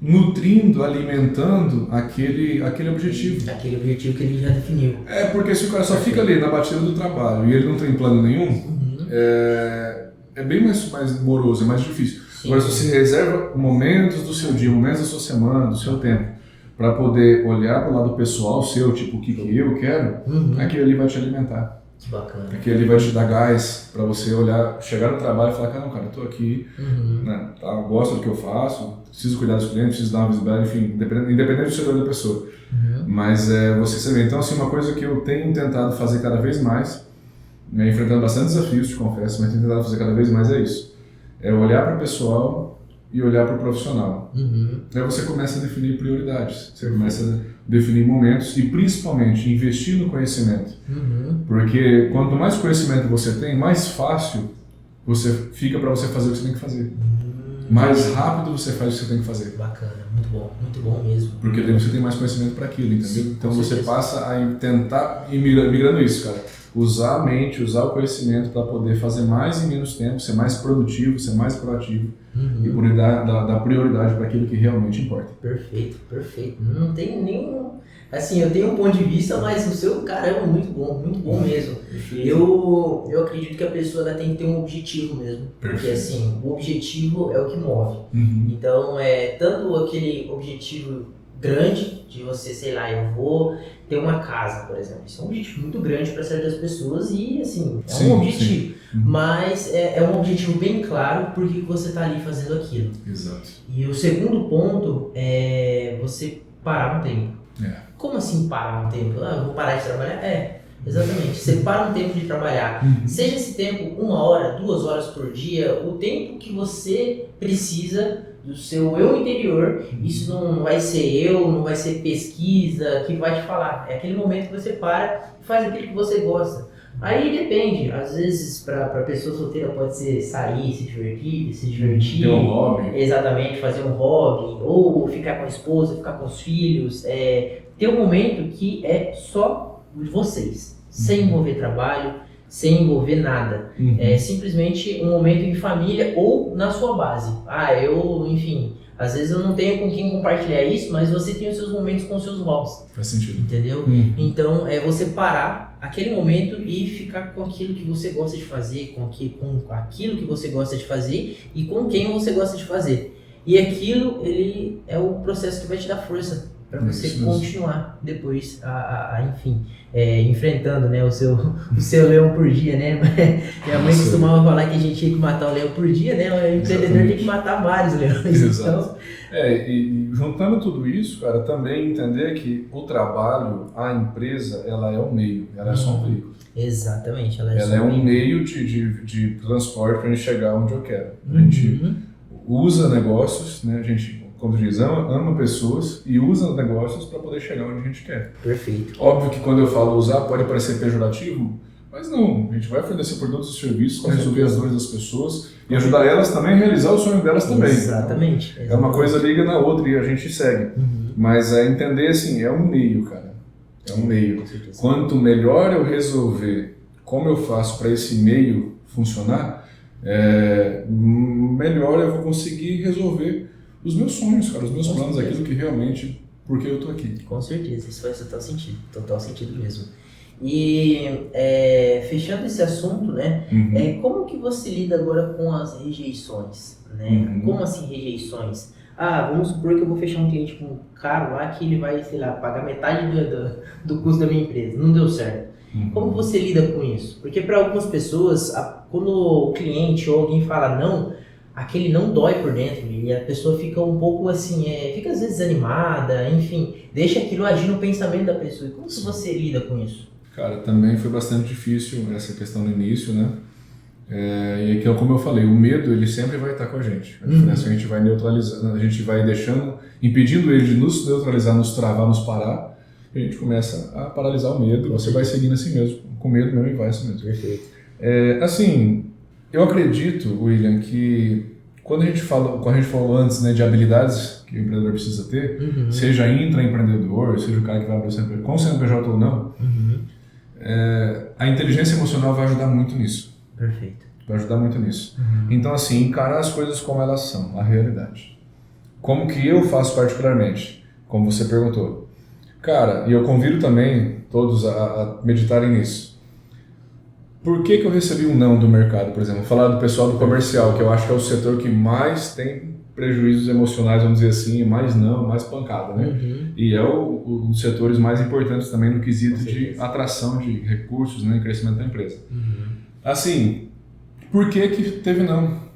nutrindo, alimentando aquele objetivo. Aquele objetivo que ele já definiu. Porque se o cara só fica ali na batida do trabalho e ele não tem plano nenhum, é bem mais moroso, é mais difícil. Sim. Agora, se você reserva momentos do seu dia, momentos da sua semana, do seu tempo, para poder olhar para o lado pessoal seu, tipo, o que eu quero, aquilo ali vai te alimentar. Que bacana. Aquilo ali vai te dar gás para você olhar, chegar no trabalho e falar, cara, eu tô aqui, né, gosto do que eu faço, preciso cuidar dos clientes, preciso dar uma visibilidade, enfim, independente do setor da pessoa. Mas você sabe, então assim, uma coisa que eu tenho tentado fazer cada vez mais, né, enfrentando bastante desafios, te confesso, mas tenho tentado fazer cada vez mais é isso. É olhar para o pessoal e olhar para o profissional. Aí você começa a definir prioridades, você começa a definir momentos e principalmente investir no conhecimento. Porque quanto mais conhecimento você tem, mais fácil você fica para você fazer o que você tem que fazer. Mais rápido você faz o que você tem que fazer. Bacana, muito bom mesmo. Porque daí você tem mais conhecimento para aquilo, entendeu? Então você passa a tentar ir migrando isso, cara. usar a mente, usar o conhecimento para poder fazer mais em menos tempo, ser mais produtivo, ser mais proativo e poder dar prioridade para aquilo que realmente importa. Perfeito, perfeito. Não tem nenhum... Assim, eu tenho um ponto de vista, mas o seu, caramba, muito bom mesmo. Eu acredito que a pessoa ela tem que ter um objetivo mesmo. Porque assim, o objetivo é o que move. Então, tanto aquele objetivo grande de você, sei lá, eu vou ter uma casa, por exemplo. Isso é um objetivo muito grande para certas pessoas e, assim, é um objetivo. Mas é um objetivo bem claro por que você está ali fazendo aquilo. Exato. E o segundo ponto é você parar um tempo. Como assim parar um tempo? Eu vou parar de trabalhar? Exatamente. Você para um tempo de trabalhar. Seja esse tempo 1 hora, 2 horas por dia, o tempo que você precisa do seu eu interior. Isso não vai ser não vai ser pesquisa que vai te falar. É aquele momento que você para e faz aquilo que você gosta. Aí depende, às vezes para pessoa solteira pode ser sair, se divertir. Ter um hobby. Exatamente, fazer um hobby, ou ficar com a esposa, ficar com os filhos. Ter um momento que é só de vocês, sem envolver trabalho, sem envolver nada. É simplesmente um momento em família ou na sua base. Enfim, às vezes eu não tenho com quem compartilhar isso, mas você tem os seus momentos com os seus hobbies. Faz sentido. Entendeu? Então, você parar aquele momento e ficar com aquilo que você gosta de fazer, com aquilo que você gosta de fazer e com quem você gosta de fazer. E aquilo, ele é o processo que vai te dar força para você continuar depois, enfim, enfrentando, né, o seu leão por dia, né? Minha mãe costumava falar que a gente tinha que matar um leão por dia, né? O empreendedor tem que matar vários leões. Exato. Então... e juntando tudo isso, cara, também entender que o trabalho, a empresa, ela é um meio, ela é só um veículo. Exatamente. Ela é um meio de transporte para a gente chegar onde eu quero. A gente usa negócios, né? A gente, como diz, ama pessoas e usa negócios para poder chegar onde a gente quer. Perfeito. Óbvio que quando eu falo usar pode parecer pejorativo, mas não. A gente vai fornecer produtos e serviços para resolver as dores das pessoas e ajudar elas também a realizar o sonho delas também. Exatamente. Então, é uma coisa liga na outra e a gente segue. Mas entender assim, é um meio, cara. É um meio. Quanto melhor eu resolver como eu faço para esse meio funcionar, melhor eu vou conseguir resolver os meus sonhos, cara, os meus planos, aquilo que realmente, porque eu tô aqui. Com certeza, isso faz total sentido mesmo. E fechando esse assunto, né, como que você lida agora com as rejeições, né? Como assim rejeições? Vamos supor que eu vou fechar um cliente com um caro lá que ele vai, sei lá, pagar metade do custo da minha empresa, não deu certo. Como você lida com isso? Porque para algumas pessoas, quando o cliente ou alguém fala não, aquele não dói por dentro e a pessoa fica um pouco assim, fica às vezes desanimada, enfim, deixa aquilo agir no pensamento da pessoa. E como que você lida com isso? Cara, também foi bastante difícil essa questão no início, né? E aqui, como eu falei, o medo ele sempre vai estar com a gente. A diferença é que a gente vai neutralizando, a gente vai impedindo ele de nos neutralizar, nos travar, nos parar. E a gente começa a paralisar o medo. Você vai seguindo assim mesmo, com medo mesmo e vai assim mesmo. Perfeito. Assim, eu acredito, William, que quando a gente falou antes, né, de habilidades que o empreendedor precisa ter, seja intraempreendedor, seja o cara que vai abrir o CNPJ, com CNPJ ou não, a inteligência emocional vai ajudar muito nisso. Perfeito. Vai ajudar muito nisso. Então, assim, encarar as coisas como elas são, a realidade. Como que eu faço particularmente, como você perguntou. Cara, e eu convido também todos a meditarem nisso. Por que eu recebi um não do mercado, por exemplo? Vou falar do pessoal do comercial, que eu acho que é o setor que mais tem prejuízos emocionais, vamos dizer assim, mais pancada, né? E é um dos setores mais importantes também no quesito de atração de recursos, né, e crescimento da empresa. Assim, por que teve não?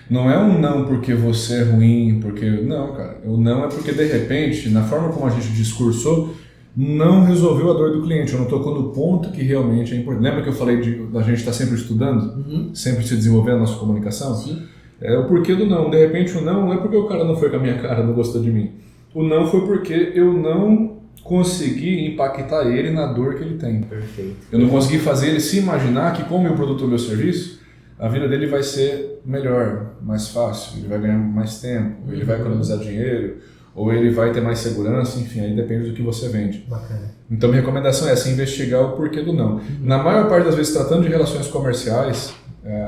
Não é um não porque você é ruim, porque... Não, cara. O não é porque, de repente, na forma como a gente discursou, não resolveu a dor do cliente. Eu não tocou no ponto que realmente é importante. Lembra que eu falei da gente estar sempre estudando? Sempre se desenvolvendo a nossa comunicação? Sim. É o porquê do não. De repente, o não é porque o cara não foi com a minha cara, não gostou de mim. O não foi porque eu não consegui impactar ele na dor que ele tem. Perfeito. Eu não consegui fazer ele se imaginar que, com o meu produto ou meu serviço, a vida dele vai ser melhor, mais fácil, ele vai ganhar mais tempo, ele vai economizar dinheiro, ou ele vai ter mais segurança, enfim, aí depende do que você vende. Bacana. Então minha recomendação é essa, investigar o porquê do não. Na maior parte das vezes, tratando de relações comerciais,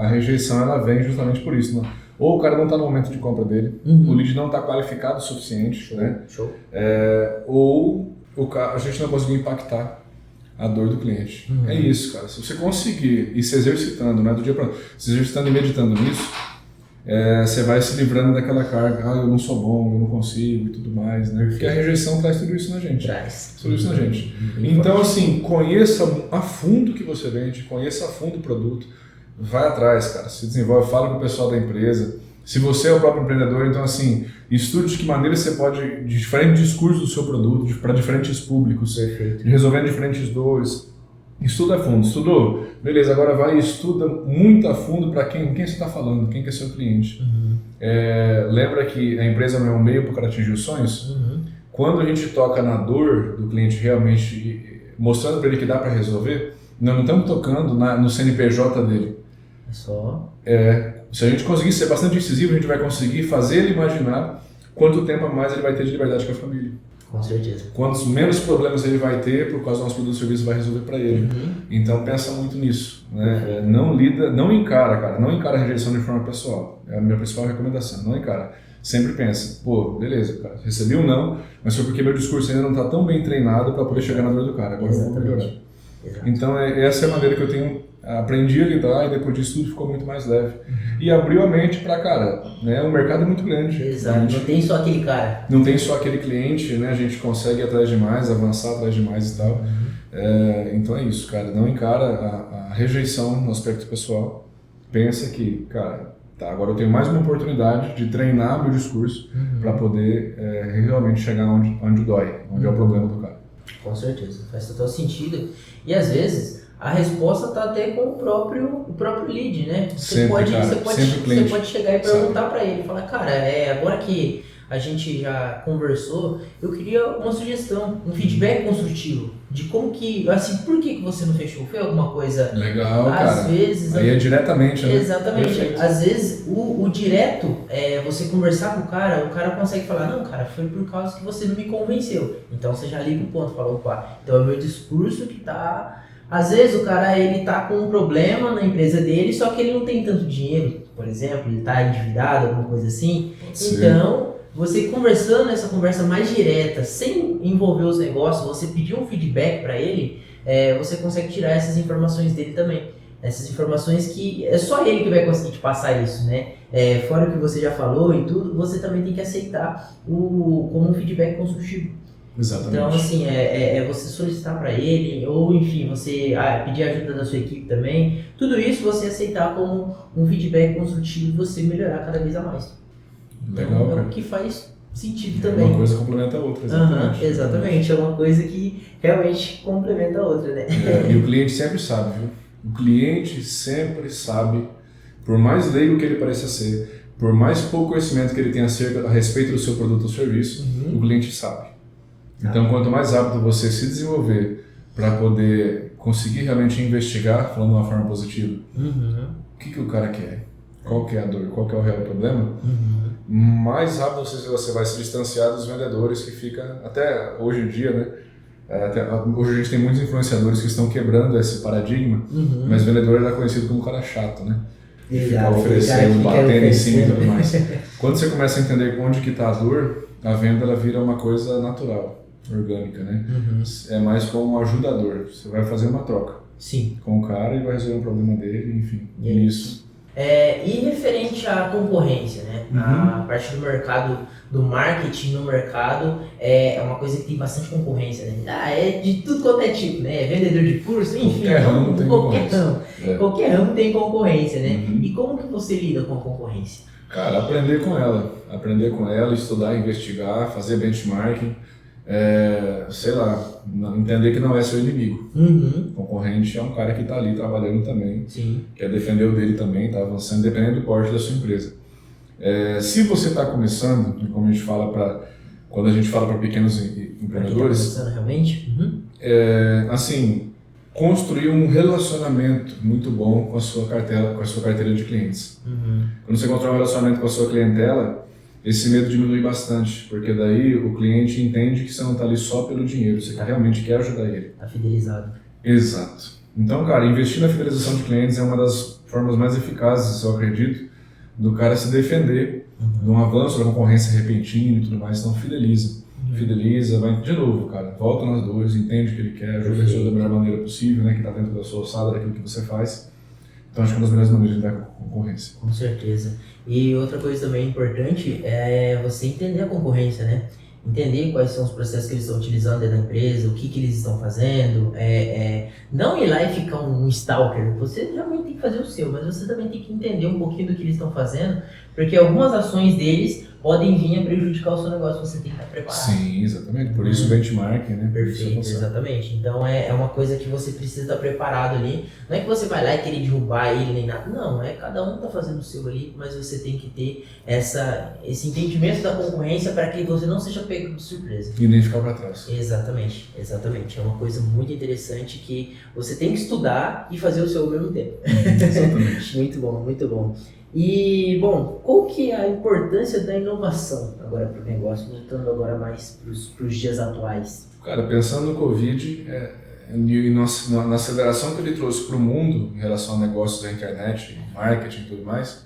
a rejeição ela vem justamente por isso, né? Ou o cara não está no momento de compra dele, o lead não está qualificado o suficiente, né? Show. Ou a gente não conseguiu impactar a dor do cliente. É isso, cara. Se você conseguir ir se exercitando, né, do dia para noite, se exercitando e meditando nisso, você vai se livrando daquela carga, eu não sou bom, eu não consigo e tudo mais, né? Porque a rejeição traz tudo isso na gente. Tudo isso na gente. Então, assim, conheça a fundo o que você vende, conheça a fundo o produto, vai atrás, cara, se desenvolve, fala com o pessoal da empresa. Se você é o próprio empreendedor, então, assim, estude de que maneira você pode, de diferentes discursos do seu produto, para diferentes públicos, resolvendo diferentes dores. Estuda a fundo. Estudou? Beleza, agora vai e estuda muito a fundo para quem você está falando, quem que é seu cliente. Lembra que a empresa não é um meio para o cara atingir os sonhos? Quando a gente toca na dor do cliente realmente, mostrando para ele que dá para resolver, nós não estamos tocando no CNPJ dele. É só... Se a gente conseguir ser bastante incisivo, a gente vai conseguir fazer ele imaginar quanto tempo a mais ele vai ter de liberdade com a família. Com certeza. Quantos menos problemas ele vai ter por causa do nosso produto ou serviço vai resolver para ele. Então pensa muito nisso, né? Não encara, cara, não encara a rejeição de forma pessoal. É a minha principal recomendação, não encara. Sempre pensa, beleza, cara, recebi um não, mas foi porque meu discurso ainda não está tão bem treinado para poder chegar na dor do cara, agora eu vou melhorar. Então essa é a maneira que eu aprendi a lidar e depois disso tudo ficou muito mais leve. E abriu a mente para, cara, né, o mercado é muito grande. Exato, não tem só aquele cara. Não tem só aquele cliente, né, a gente consegue ir atrás de mais, avançar atrás de mais e tal. Então é isso, cara, não encara a rejeição no aspecto pessoal. Pensa que, cara, agora eu tenho mais uma oportunidade de treinar meu discurso para poder realmente chegar onde dói, onde é o problema do cara. Com certeza, faz total sentido. E às vezes a resposta está até com o próprio lead, né? Você pode chegar e perguntar para ele, falar, cara, agora que a gente já conversou, eu queria uma sugestão, um feedback construtivo de como que, assim, por que você não fechou? Foi alguma coisa... Legal, cara. Às vezes... Aí é diretamente, né? Exatamente. Perfeito. Às vezes, o direto, você conversar com o cara consegue falar, não, cara, foi por causa que você não me convenceu. Então, você já liga o ponto, fala, opa, então é o meu discurso que tá... Às vezes, o cara, ele tá com um problema na empresa dele, só que ele não tem tanto dinheiro, por exemplo, ele tá endividado, alguma coisa assim. Então... Você conversando essa conversa mais direta, sem envolver os negócios, você pedir um feedback para ele, você consegue tirar essas informações dele também. Essas informações que é só ele que vai conseguir te passar isso, né? Fora o que você já falou e tudo, você também tem que aceitar como um feedback construtivo. Exatamente. Então, assim, você solicitar para ele, ou enfim, você pedir ajuda da sua equipe também. Tudo isso você aceitar como um feedback construtivo e você melhorar cada vez a mais. Legal, então, cara. É o que faz sentido também. Uma coisa complementa a outra, exatamente. Exatamente, é uma coisa que realmente complementa a outra, né? E o cliente sempre sabe, viu? O cliente sempre sabe, por mais leigo que ele pareça ser, por mais pouco conhecimento que ele tenha a respeito do seu produto ou serviço, o cliente sabe. Então, quanto mais rápido você se desenvolver para poder conseguir realmente investigar, falando de uma forma positiva, o que o cara quer? Qual que é a dor? Qual que é o real problema? Mais rápido você vai se distanciar dos vendedores que fica, até hoje em dia, né? Hoje a gente tem muitos influenciadores que estão quebrando esse paradigma, mas vendedor era conhecido como um cara chato, né? Ficar oferecendo, batendo em cima e tudo mais. Quando você começa a entender onde que está a dor, a venda ela vira uma coisa natural, orgânica, né? É mais como um ajudador. Você vai fazer uma troca com o cara e vai resolver um problema dele, enfim. Isso. E referente à concorrência, né? A parte do mercado, do marketing no mercado, é uma coisa que tem bastante concorrência, né? É de tudo quanto é tipo, né? Vendedor de curso, enfim, qualquer ramo tem concorrência, né? E como que você lida com a concorrência? Cara, aprender com ela, estudar, investigar, fazer benchmarking, sei lá, entender que não é seu inimigo. O concorrente é um cara que está ali trabalhando também, quer defender o dele também, está avançando, dependendo do porte da sua empresa. Se você está começando, como a gente fala quando a gente fala para pequenos empreendedores, tá realmente? assim, construir um relacionamento muito bom com a sua carteira de clientes. Quando você constrói um relacionamento com a sua clientela, esse medo diminui bastante, porque daí o cliente entende que você não está ali só pelo dinheiro, você realmente quer ajudar ele. Tá fidelizado. Exato. Então, cara, investir na fidelização de clientes é uma das formas mais eficazes, eu acredito, do cara se defender de um avanço da concorrência repentino e tudo mais. Então, fideliza, vai de novo, cara, volta nas dores, entende o que ele quer, ajuda a pessoa da melhor maneira possível, né, que está dentro da sua ossada, daquilo que você faz. Então, acho que é uma das melhores maneiras de lidar com a concorrência. Com certeza. E outra coisa também importante é você entender a concorrência, né? Entender quais são os processos que eles estão utilizando dentro da empresa, o que eles estão fazendo. Não ir lá e ficar um stalker. Você realmente tem que fazer o seu, mas você também tem que entender um pouquinho do que eles estão fazendo, porque algumas ações deles podem vir a prejudicar o seu negócio, você tem que estar preparado. Sim, exatamente. Por isso o benchmark, né? Perfeito, exatamente. Então é uma coisa que você precisa estar preparado ali. Não é que você vai lá e querer derrubar ele nem nada. Não, cada um está fazendo o seu ali, mas você tem que ter esse entendimento da concorrência para que você não seja pego de surpresa. E nem ficar para trás. Exatamente. É uma coisa muito interessante que você tem que estudar e fazer o seu ao mesmo tempo. Exatamente. Muito bom, muito bom. E, bom, qual que é a importância da inovação agora para o negócio, voltando agora mais para os dias atuais? Cara, pensando no Covid e na aceleração que ele trouxe para o mundo em relação a negócios da internet, marketing e tudo mais,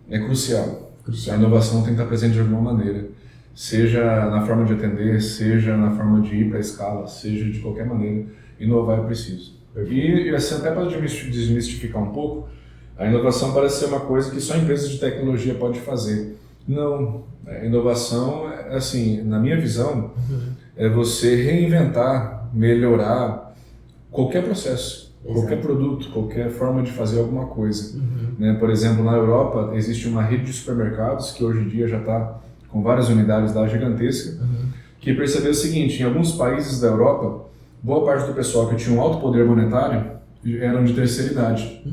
é crucial. A inovação tem que estar presente de alguma maneira, seja na forma de atender, seja na forma de ir para a escala, seja de qualquer maneira, inovar é preciso. E assim, até para desmistificar um pouco, a inovação parece ser uma coisa que só empresas de tecnologia podem fazer. Não, a inovação, assim, na minha visão, é você reinventar, melhorar qualquer processo, qualquer produto, qualquer forma de fazer alguma coisa. Né? Por exemplo, na Europa existe uma rede de supermercados que hoje em dia já está com várias unidades lá gigantesca, que percebeu o seguinte: em alguns países da Europa, boa parte do pessoal que tinha um alto poder monetário eram de terceira idade.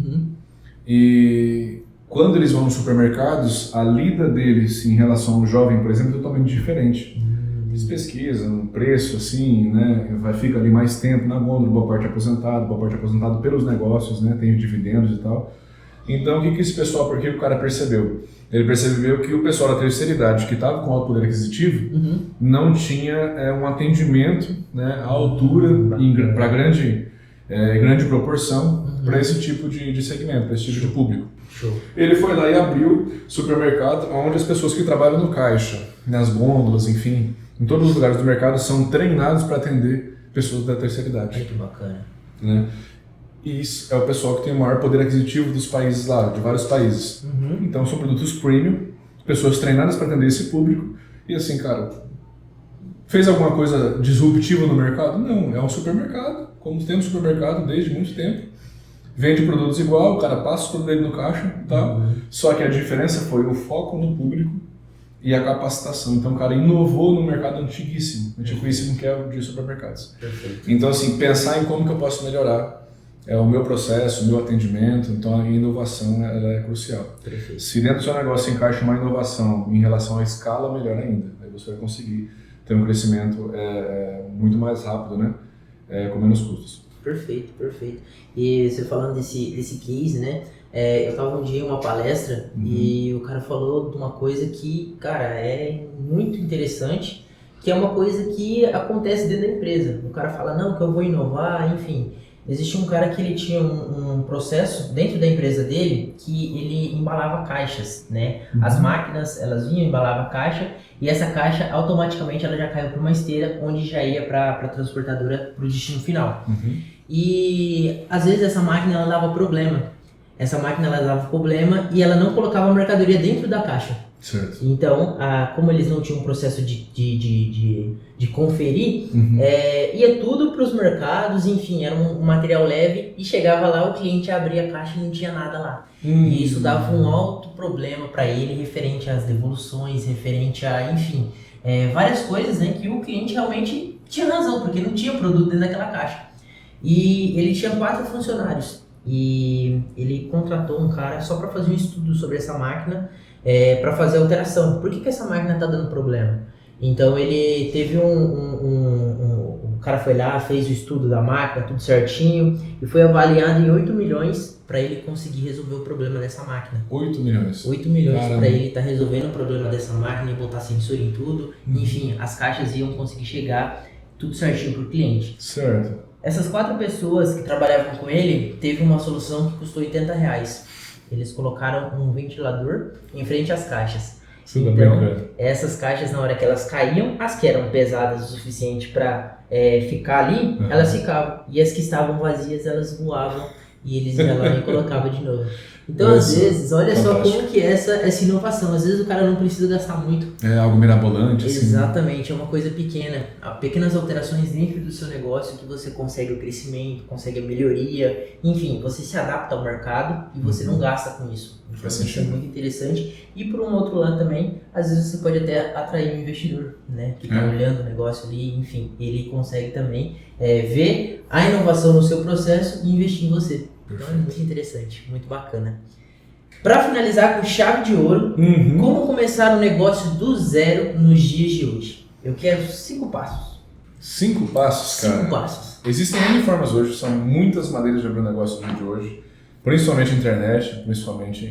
E quando eles vão nos supermercados, a lida deles em relação ao jovem, por exemplo, é totalmente diferente. Eles pesquisam, preço, assim, né, fica ali mais tempo na gôndola, boa parte aposentado pelos negócios, né, tem dividendos e tal. Então, o que esse pessoal, por que o cara percebeu? Ele percebeu que o pessoal da terceira idade, que estava com alto poder aquisitivo, não tinha um atendimento, né, à altura, para grande proporção, para esse tipo de segmento, para esse tipo de público. Show. Ele foi lá e abriu supermercado onde as pessoas que trabalham no caixa, nas gôndolas, enfim, em todos os lugares do mercado, são treinados para atender pessoas da terceira idade. Ai, que bacana. Né? E isso é o pessoal que tem o maior poder aquisitivo dos países lá, de vários países. Então são produtos premium, pessoas treinadas para atender esse público. E assim, cara, fez alguma coisa disruptiva no mercado? Não, é um supermercado, como tem um supermercado desde muito tempo. Vende produtos igual, o cara passa os produtos dele no caixa e tal. Só que a diferença foi o foco no público e a capacitação. Então o cara inovou no mercado antiquíssimo que é o de supermercados. Perfeito. Então assim, pensar em como que eu posso melhorar o meu processo, o meu atendimento. Então a inovação ela é crucial. Perfeito. Se dentro do seu negócio encaixa uma inovação em relação à escala, melhor ainda. Aí você vai conseguir ter um crescimento muito mais rápido, né? Com menos custos. Perfeito. E você falando desse case, né? Eu estava um dia em uma palestra e o cara falou de uma coisa que, cara, é muito interessante, que é uma coisa que acontece dentro da empresa. O cara fala, não, que eu vou inovar, enfim. Existia um cara que ele tinha um processo dentro da empresa dele que ele embalava caixas, né? As máquinas, elas vinham, embalavam a caixa e essa caixa automaticamente ela já caiu para uma esteira onde já ia para a transportadora para o destino final. E às vezes essa máquina ela dava problema. E ela não colocava a mercadoria dentro da caixa. Certo. Então, como eles não tinham um processo de conferir, ia tudo para os mercados, enfim, era um material leve e chegava lá, o cliente abria a caixa e não tinha nada lá. E isso dava um alto problema para ele, referente às devoluções, referente a, enfim, várias coisas, né, que o cliente realmente tinha razão, porque não tinha produto dentro daquela caixa. E ele tinha 4 funcionários e ele contratou um cara só para fazer um estudo sobre essa máquina, para fazer a alteração. Por que essa máquina está dando problema? Então ele teve o cara foi lá, fez o estudo da máquina, tudo certinho, e foi avaliado em 8 milhões para ele conseguir resolver o problema dessa máquina. 8 milhões? 8 milhões para ele estar resolvendo o problema dessa máquina e botar sensor em tudo. Enfim, as caixas iam conseguir chegar tudo certinho para o cliente. Certo. Essas 4 pessoas que trabalhavam com ele, teve uma solução que custou R$80. Eles colocaram um ventilador em frente às caixas. Então, essas caixas, na hora que elas caíam, as que eram pesadas o suficiente para ficar ali, elas ficavam. E as que estavam vazias, elas voavam e eles iam lá e colocavam de novo. Então, às vezes, olha só como que é essa inovação. Às vezes o cara não precisa gastar muito. É algo mirabolante. Exatamente, é uma coisa pequena. Pequenas alterações dentro do seu negócio que você consegue o crescimento, consegue a melhoria. Enfim, você se adapta ao mercado e você não gasta com isso. Então, isso é muito interessante. E por um outro lado também, às vezes você pode até atrair um investidor, né? Que está olhando o negócio ali, enfim, ele consegue também ver a inovação no seu processo e investir em você. Então é muito interessante, muito bacana. Para finalizar com chave de ouro, como começar um negócio do zero nos dias de hoje? Eu quero 5 passos. 5 passos, cara? 5 passos. Existem N formas hoje, são muitas maneiras de abrir um negócio no dia de hoje, principalmente internet, principalmente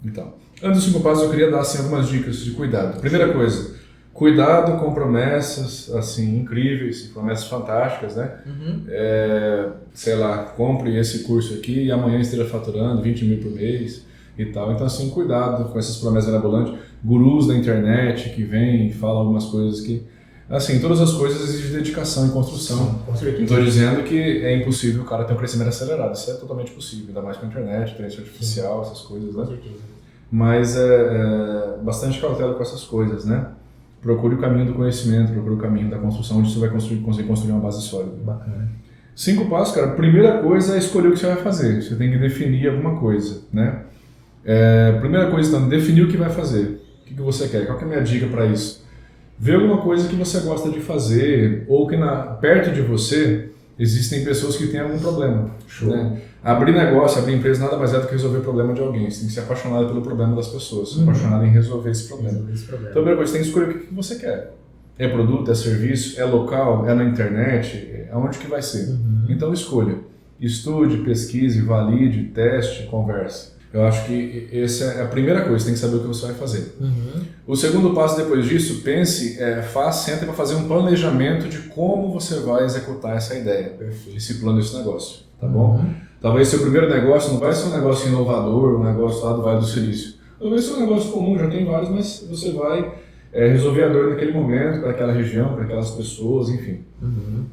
então. Antes dos 5 passos, eu queria dar assim, algumas dicas de cuidado. Primeira coisa, cuidado com promessas assim, incríveis, promessas fantásticas, né? Sei lá, compre esse curso aqui e amanhã esteja faturando 20 mil por mês e tal. Então, assim, cuidado com essas promessas mirabolantes. Gurus da internet que vêm e falam algumas coisas que... Assim, todas as coisas exigem dedicação e construção. Com certeza. Não estou dizendo que é impossível o cara ter um crescimento acelerado. Isso é totalmente possível, ainda mais com a internet, inteligência artificial, essas coisas, né? Com certeza. Mas bastante cautela com essas coisas, né? Procure o caminho do conhecimento, procure o caminho da construção, onde você vai conseguir construir uma base sólida. Bacana. 5 passos, cara. Primeira coisa é escolher o que você vai fazer. Você tem que definir alguma coisa, né? Primeira coisa, então, definir o que vai fazer. O que você quer? Qual que é a minha dica para isso? Ver alguma coisa que você gosta de fazer ou que perto de você existem pessoas que têm algum problema. Né? Abrir negócio, abrir empresa nada mais é do que resolver o problema de alguém. Você tem que ser apaixonado pelo problema das pessoas, apaixonado em resolver esse problema. Então, a primeira coisa, você tem que escolher o que você quer. É produto, é serviço, é local, é na internet, aonde que vai ser. Então escolha. Estude, pesquise, valide, teste, converse. Eu acho que essa é a primeira coisa, você tem que saber o que você vai fazer. O segundo passo depois disso, pense, senta para fazer um planejamento de como você vai executar essa ideia, esse plano, esse negócio, tá bom? Talvez seu primeiro negócio não vai ser um negócio inovador, um negócio lá do Vale do Silício. Talvez seja um negócio comum, já tem vários, mas você vai resolver a dor naquele momento, para aquela região, para aquelas pessoas, enfim.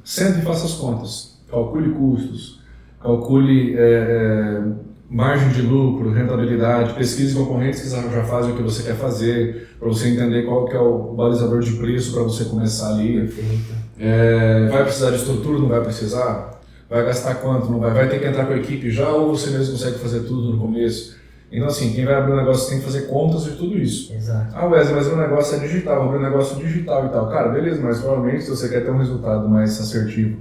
Senta e faça as contas, calcule custos, calcule margem de lucro, rentabilidade, pesquise concorrentes que já fazem o que você quer fazer, para você entender qual que é o balizador de preço para você começar ali. Vai precisar de estrutura, não vai precisar? Vai gastar quanto? Não vai? Vai ter que entrar com a equipe já ou você mesmo consegue fazer tudo no começo? Então assim, quem vai abrir um negócio tem que fazer contas de tudo isso. Exato. Wesley, mas o negócio é digital, vou abrir um negócio digital e tal. Cara, beleza, mas provavelmente se você quer ter um resultado mais assertivo,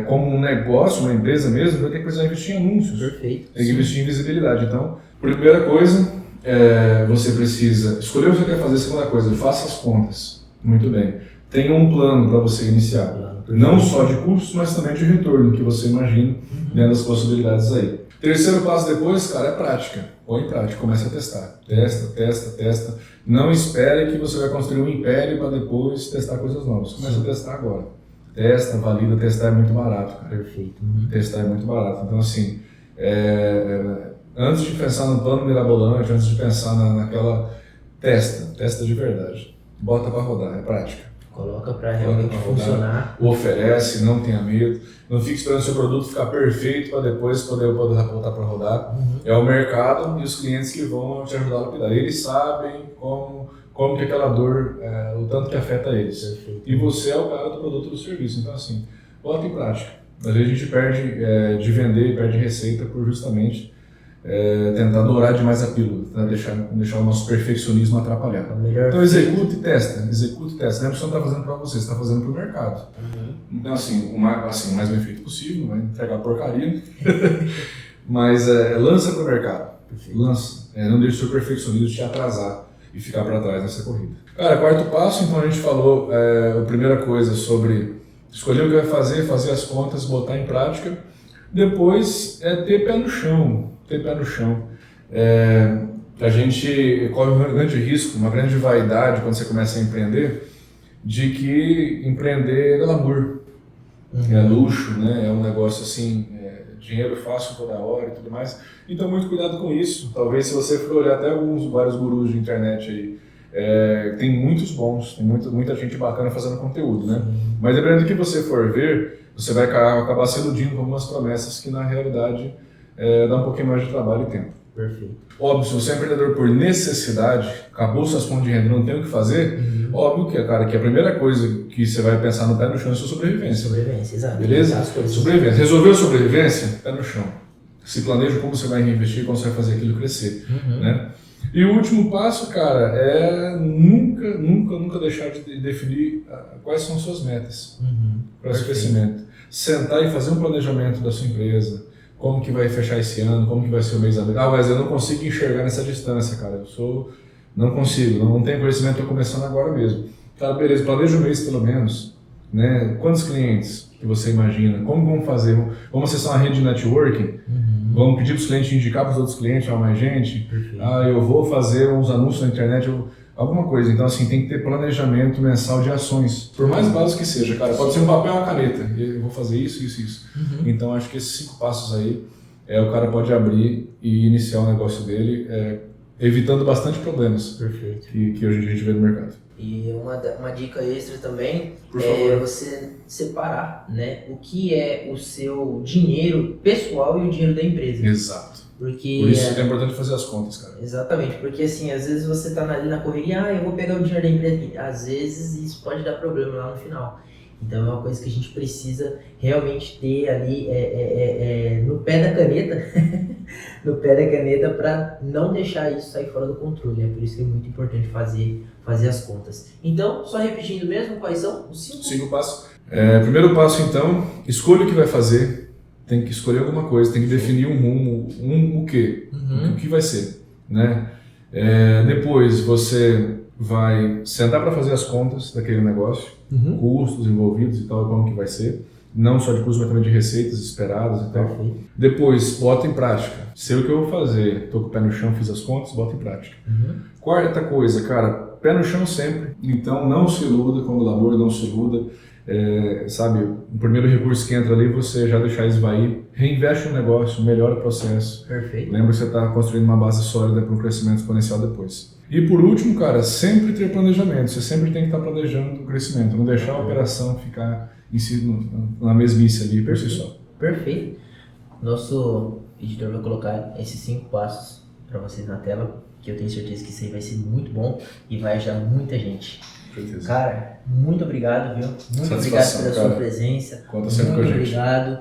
como um negócio, uma empresa mesmo, vai ter que precisar investir em anúncios. Perfeito. Tem que investir em visibilidade. Então, primeira coisa, você precisa escolher o que você quer fazer. Segunda coisa, faça as contas. Muito bem. Tenha um plano para você iniciar. Não só de custos, mas também de retorno, que você imagina dentro das possibilidades aí. Terceiro passo depois, cara, é prática. Põe em prática, comece a testar. Testa. Não espere que você vai construir um império para depois testar coisas novas. Comece a testar agora. Testa, valida, testar é muito barato, cara. Perfeito. Testar é muito barato. Então, assim, antes de pensar no plano mirabolante, antes de pensar naquela... Testa de verdade. Bota para rodar, é prática. Coloca para realmente funcionar. Oferece, não tenha medo. Não fique esperando o seu produto ficar perfeito para depois poder voltar para rodar. É o mercado e os clientes que vão te ajudar a lapidar. Eles sabem como que aquela dor, o tanto que afeta eles. Perfeito. E você é o cara do produto ou do serviço. Então, assim, bota em prática. Às vezes a gente perde de vender, perde receita por justamente tentar dourar demais a pílula, tá? deixar o nosso perfeccionismo atrapalhar. Então execute e testa. Lembra que você não está fazendo para você está fazendo para o mercado. Então assim, o mais bem feito possível, não vai entregar porcaria, mas lança para o mercado. Lança. Não deixe o seu perfeccionismo te atrasar e ficar para trás nessa corrida. Cara, quarto passo, então a gente falou a primeira coisa sobre escolher o que vai fazer as contas, botar em prática. Depois é ter pé no chão, a gente corre um grande risco, uma grande vaidade quando você começa a empreender, de que empreender é glamour, é luxo, né? É um negócio assim, dinheiro fácil toda hora e tudo mais. Então muito cuidado com isso. Talvez se você for olhar até vários gurus de internet aí, tem muitos bons, tem muita gente bacana fazendo conteúdo, né? Mas dependendo do que você for ver, você vai acabar se iludindo com algumas promessas que na realidade dá um pouquinho mais de trabalho e tempo. Perfeito. Óbvio, se você é empreendedor por necessidade, acabou suas fontes de renda, não tem o que fazer, óbvio que a primeira coisa que você vai pensar no pé no chão é a sua sobrevivência. Sobrevivência, exato. Beleza? Sobrevivência. Resolveu a sobrevivência? Pé no chão. Se planeja como você vai reinvestir, como você vai fazer aquilo crescer. Né? E o último passo, cara, é nunca deixar de definir quais são as suas metas para esse crescimento. Sentar e fazer um planejamento da sua empresa. Como que vai fechar esse ano, como que vai ser o mês abril. Mas eu não consigo enxergar nessa distância, cara. Não consigo, não tenho conhecimento, estou começando agora mesmo. Tá, beleza, planeja o mês pelo menos. Né? Quantos clientes que você imagina? Como vamos fazer? Vamos acessar uma rede de networking? Vamos pedir para os clientes indicar para os outros clientes, mais gente? Eu vou fazer uns anúncios na internet, alguma coisa. Então, assim, tem que ter planejamento mensal de ações. Por mais básico que seja, cara. Pode ser um papel e uma caneta. Eu vou fazer isso. Então, acho que esses 5 passos aí, o cara pode abrir e iniciar o negócio dele, evitando bastante problemas que hoje em dia a gente vê no mercado. E uma dica extra também Por favor. Você separar, né, o que é o seu dinheiro pessoal e o dinheiro da empresa. Exato. Porque, por isso é importante fazer as contas, cara. Exatamente, porque assim, às vezes você tá ali na correria, eu vou pegar o dinheiro da empresa aqui. Às vezes isso pode dar problema lá no final. Então é uma coisa que a gente precisa realmente ter ali no pé da caneta, para não deixar isso sair fora do controle. É por isso que é muito importante fazer as contas. Então, só repetindo mesmo, quais são os 5 passos? Primeiro passo, então, escolha o que vai fazer. Tem que escolher alguma coisa, tem que definir um rumo, o quê? O que vai ser, né? Depois você vai sentar para fazer as contas daquele negócio, custos envolvidos e tal, como que vai ser. Não só de custos, mas também de receitas esperadas e tal. Depois, bota em prática. Sei o que eu vou fazer, estou com o pé no chão, fiz as contas, bota em prática. Quarta coisa, cara, pé no chão sempre. Então não se iluda com o labor, não se iluda. Sabe, o primeiro recurso que entra ali, você já deixar esvair, reinveste no negócio, melhora o processo. Perfeito. Lembra que você está construindo uma base sólida para um crescimento exponencial depois. E por último, cara, sempre ter planejamento. Você sempre tem que estar planejando o crescimento, não deixar a operação ficar em si, na mesmice ali por si só. Perfeito. Nosso editor vai colocar esses 5 passos para vocês na tela, que eu tenho certeza que isso aí vai ser muito bom e vai ajudar muita gente. Cara, muito obrigado, viu? Muito obrigado pela sua presença. Conta sempre com a gente. Muito obrigado.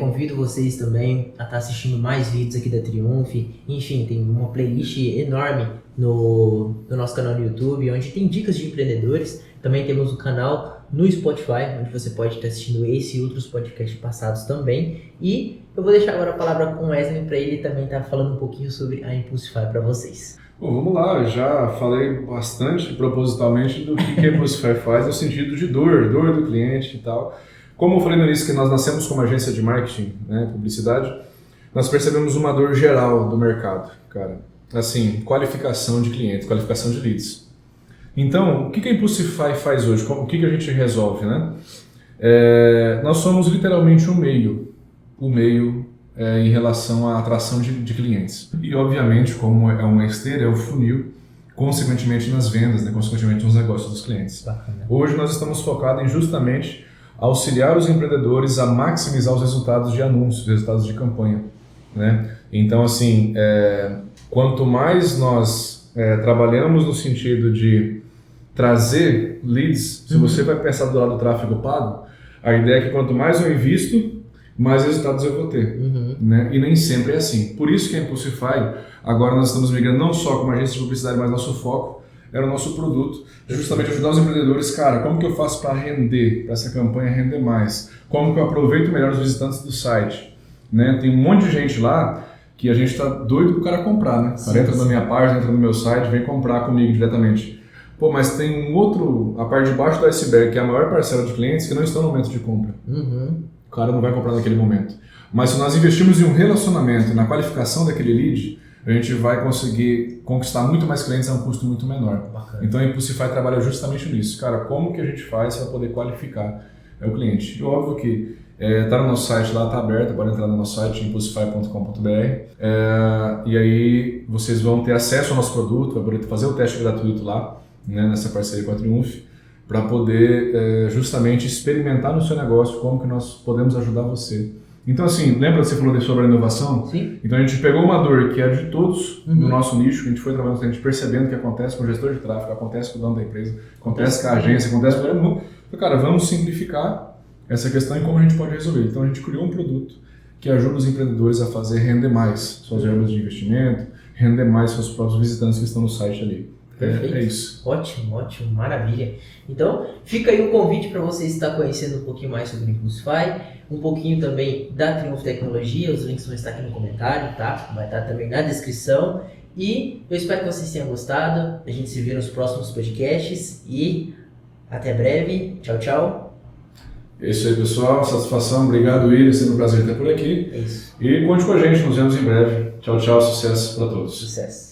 Convido vocês também a estar assistindo mais vídeos aqui da Triumph. Enfim, tem uma playlist enorme no nosso canal no YouTube, onde tem dicas de empreendedores. Também temos o canal no Spotify, onde você pode estar assistindo esse e outros podcasts passados também. E eu vou deixar agora a palavra com o Wesley para ele também estar falando um pouquinho sobre a Impulsify para vocês. Bom, vamos lá, eu já falei bastante propositalmente do que a Impulsify faz no sentido de dor do cliente e tal. Como eu falei no início que nós nascemos como agência de marketing, né, publicidade, nós percebemos uma dor geral do mercado, cara. Assim, qualificação de clientes, qualificação de leads. Então, o que a Impulsify faz hoje? O que a gente resolve, né? Nós somos literalmente um meio em relação à atração de clientes. E, obviamente, como é uma esteira, é o funil, consequentemente nas vendas, né? Consequentemente nos negócios dos clientes. Bacana. Hoje nós estamos focados em justamente auxiliar os empreendedores a maximizar os resultados de anúncios, resultados de campanha, né? Então, assim, quanto mais nós trabalhamos no sentido de trazer leads, se você vai pensar do lado do tráfego pago, a ideia é que quanto mais eu invisto, mais resultados eu vou ter, né? E nem sempre é assim. Por isso que a Impulsify, agora nós estamos migrando não só como agência de publicidade, mas nosso foco era o nosso produto, justamente ajudar os empreendedores, cara, como que eu faço para render, para essa campanha render mais? Como que eu aproveito melhor os visitantes do site? Né? Tem um monte de gente lá que a gente está doido pro cara comprar, né? O cara entra na minha página, entra no meu site, vem comprar comigo diretamente. Pô, mas tem a parte de baixo do iceberg, que é a maior parcela de clientes que não estão no momento de compra. O cara não vai comprar naquele momento. Mas se nós investirmos em um relacionamento, na qualificação daquele lead, a gente vai conseguir conquistar muito mais clientes a um custo muito menor. Bacana. Então a Impulsify trabalha justamente nisso. Cara, como que a gente faz para poder qualificar o cliente? E óbvio que tá no nosso site lá, tá aberto, pode entrar no nosso site, impulsify.com.br, e aí vocês vão ter acesso ao nosso produto, vai poder fazer o teste gratuito lá, né, nessa parceria com a Triumph, para poder justamente experimentar no seu negócio como que nós podemos ajudar você. Então assim, lembra que você falou sobre a inovação? Sim. Então a gente pegou uma dor que é de todos no nosso nicho, que a gente foi trabalhando, a gente percebendo o que acontece com o gestor de tráfego, acontece com o dono da empresa, acontece com a agência, acontece com todo mundo. Então, cara, vamos simplificar essa questão e como a gente pode resolver. Então a gente criou um produto que ajuda os empreendedores a fazer render mais suas verbas de investimento, render mais seus próprios visitantes que estão no site ali. Perfeito. É isso. Ótimo, maravilha. Então, fica aí o convite para você estar conhecendo um pouquinho mais sobre o Impulsify, um pouquinho também da Triumph Tecnologia, os links vão estar aqui no comentário, tá? Vai estar também na descrição. E eu espero que vocês tenham gostado. A gente se vê nos próximos podcasts e até breve. Tchau, tchau. É isso aí, pessoal. Satisfação. Obrigado, William. Sempre um prazer ter por aqui. É isso. E conte com a gente. Nos vemos em breve. Tchau, tchau. Sucesso para todos. Sucesso.